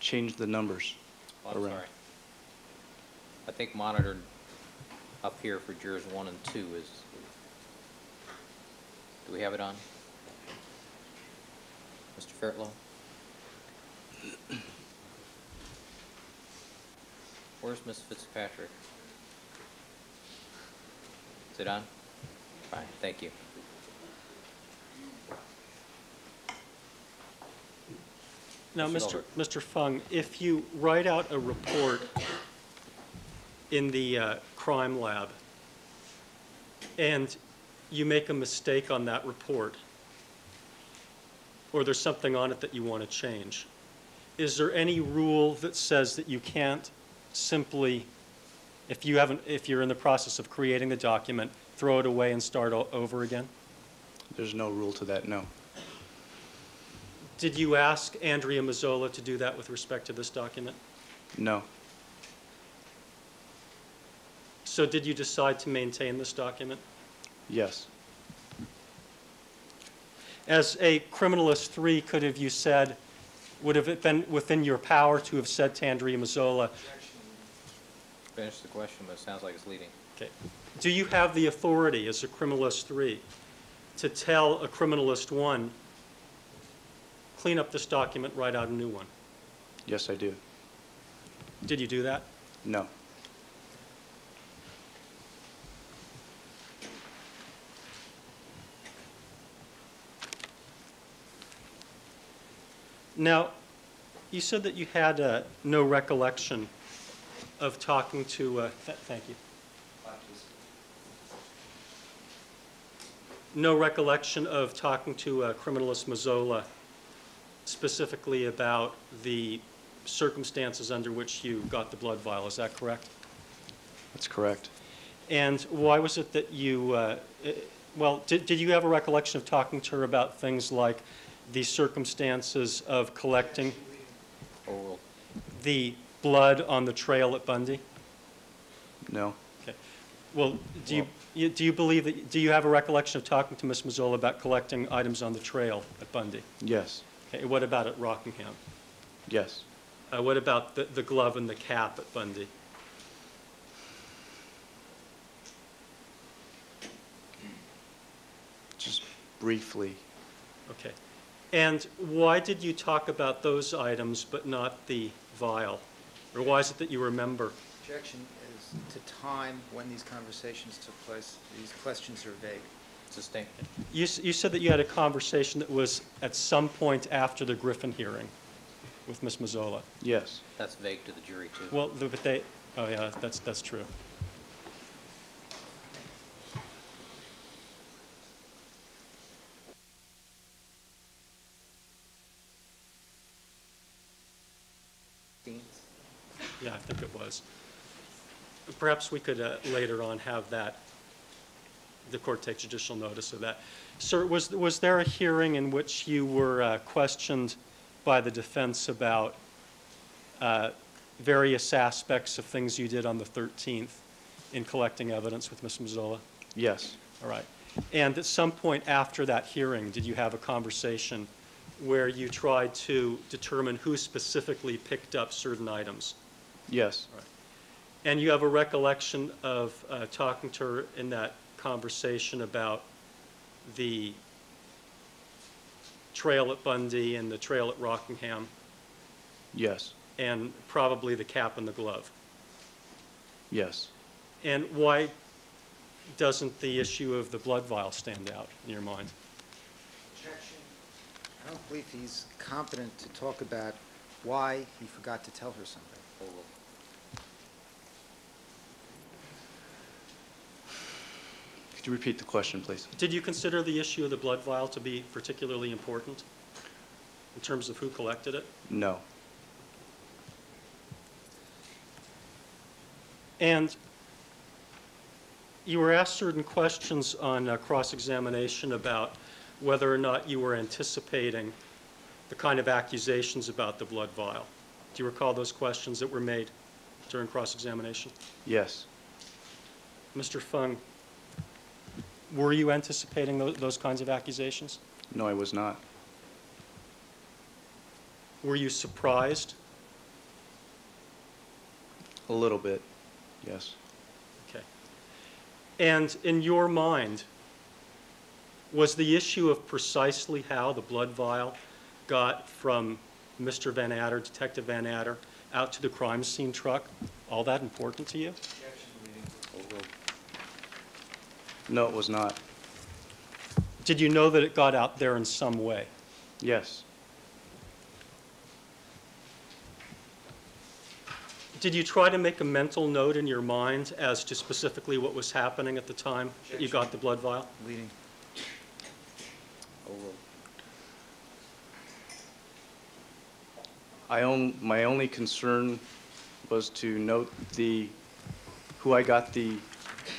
changed the numbers Oh, I'm around. sorry. I think monitored up here for jurors 1 and 2 is, do we have it on? Mr. Fairtlow? Where's Miss Fitzpatrick? Is it on? Fine, thank you. Now, Mr. Mr. Fung, if you write out a report in the crime lab and you make a mistake on that report, or there's something on it that you want to change, is there any rule that says that you can't simply, if you're in the process of creating the document, throw it away and start over again? There's no rule to that, no. Did you ask Andrea Mazzola to do that with respect to this document? No. So did you decide to maintain this document? Yes. As a criminalist 3, could have you said, would have it been within your power to have said to Andrea Mazzola, Finish the question, but it sounds like it's leading. okay, do you have the authority as a criminalist 3 to tell a criminalist 1, clean up this document, write out a new one? Yes, I do. Did you do that? No. Now, you said that you had no recollection of talking to, thank you. No recollection of talking to criminalist Mazzola specifically about the circumstances under which you got the blood vial, is that correct? That's correct. And why was it that you, well, did you have a recollection of talking to her about things like the circumstances of collecting Overruled. the blood on the trail at Bundy? No. Okay. Well, do you believe that, do you have a recollection of talking to Ms. Mazzola about collecting items on the trail at Bundy? Yes. Okay. What about at Rockingham? Yes. What about the glove and the cap at Bundy? Just briefly. Okay. And why did you talk about those items but not the vial? Or why is it that you remember? Objection is to time when these conversations took place. These questions are vague. Sustained. You said that you had a conversation that was at some point after the Griffin hearing with Ms. Mazzola. Yes. That's vague to the jury, too. Well, but they, oh yeah, that's true. Yeah, I think it was. Perhaps we could later on have that, the court take judicial notice of that. Sir, was there a hearing in which you were questioned by the defense about various aspects of things you did on the 13th in collecting evidence with Ms. Mazzola? Yes. All right. And at some point after that hearing, did you have a conversation where you tried to determine who specifically picked up certain items? Yes. Right. And you have a recollection of talking to her in that conversation about the trail at Bundy and the trail at Rockingham, Yes. and probably the cap and the glove? Yes. And why doesn't the issue of the blood vial stand out in your mind? Objection. I don't believe he's competent to talk about why he forgot to tell her something. Overruled. Could you repeat the question, please? Did you consider the issue of the blood vial to be particularly important in terms of who collected it? No. And you were asked certain questions on cross-examination about whether or not you were anticipating the kind of accusations about the blood vial. Do you recall those questions that were made during cross-examination? Yes. Mr. Fung, were you anticipating those kinds of accusations? No, I was not. Were you surprised? A little bit. Yes. Okay. And in your mind, was the issue of precisely how the blood vial got from Mr. Van Adder, Detective Van Adder, out to the crime scene truck all that important to you? Overruled. No, it was not. Did you know that it got out there in some way? Yes. Did you try to make a mental note in your mind as to specifically what was happening at the time that you got the blood vial? Leading. Overruled. My only concern was to note who I got the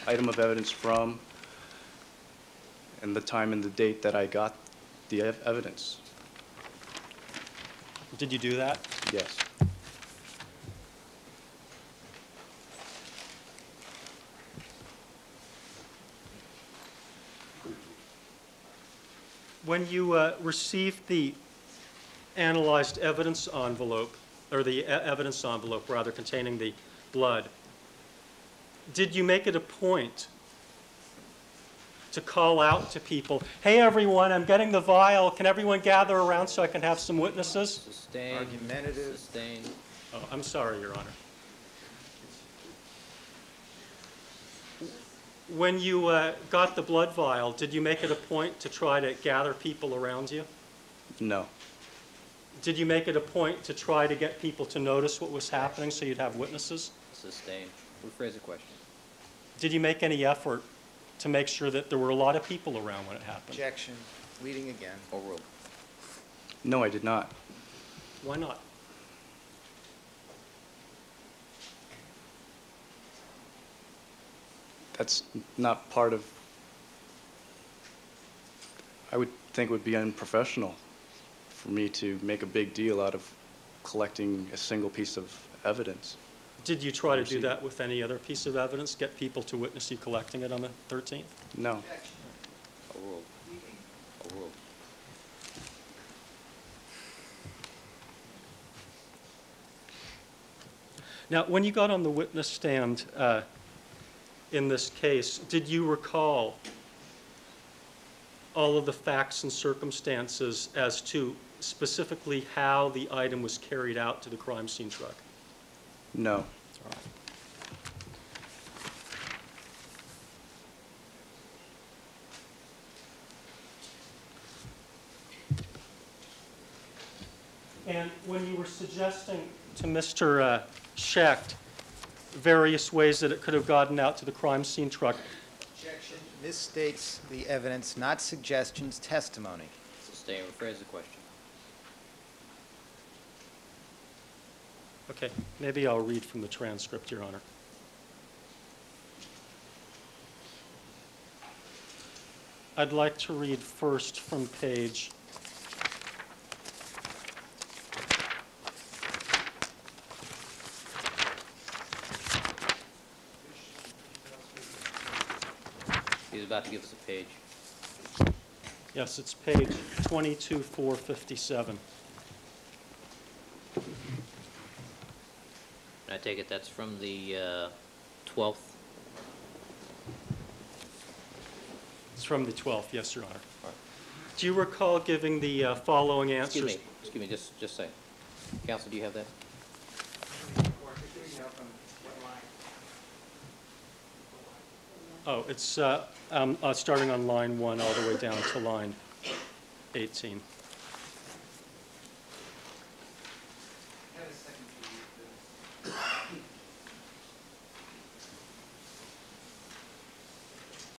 item of evidence from and the time and the date that I got the evidence. Did you do that? Yes. When you received the analyzed evidence envelope, or the evidence envelope rather, containing the blood, did you make it a point to call out to people, hey everyone, I'm getting the vial, can everyone gather around so I can have some witnesses? Sustained. Argumentative. Sustained. Oh, I'm sorry, Your Honor. When you got the blood vial, did you make it a point to try to gather people around you? No. Did you make it a point to try to get people to notice what was happening so you'd have witnesses? Sustained. Rephrase the question. Did you make any effort to make sure that there were a lot of people around when it happened? Objection. Leading again. Overruled. No, I did not. Why not? That's not part of, I would think it would be unprofessional for me to make a big deal out of collecting a single piece of evidence. Did you try to do that with any other piece of evidence, get people to witness you collecting it on the 13th? No. Overruled. Overruled. Now, when you got on the witness stand in this case, did you recall all of the facts and circumstances as to specifically how the item was carried out to the crime scene truck? No. And when you were suggesting to Mr. Scheck various ways that it could have gotten out to the crime scene truck, Objection. Misstates the evidence, not suggestions, testimony. Sustain, rephrase the question. okay, maybe I'll read from the transcript, Your Honor. I'd like to read first from page 'He's about to give us a page. Yes, it's page 22,457. And I take it that's from the 12th? It's from the 12th, yes, Your Honor. Do you recall giving the following answers? Excuse me, just a second. Counsel, do you have that? Oh, it's starting on line 1 all the way down to line 18.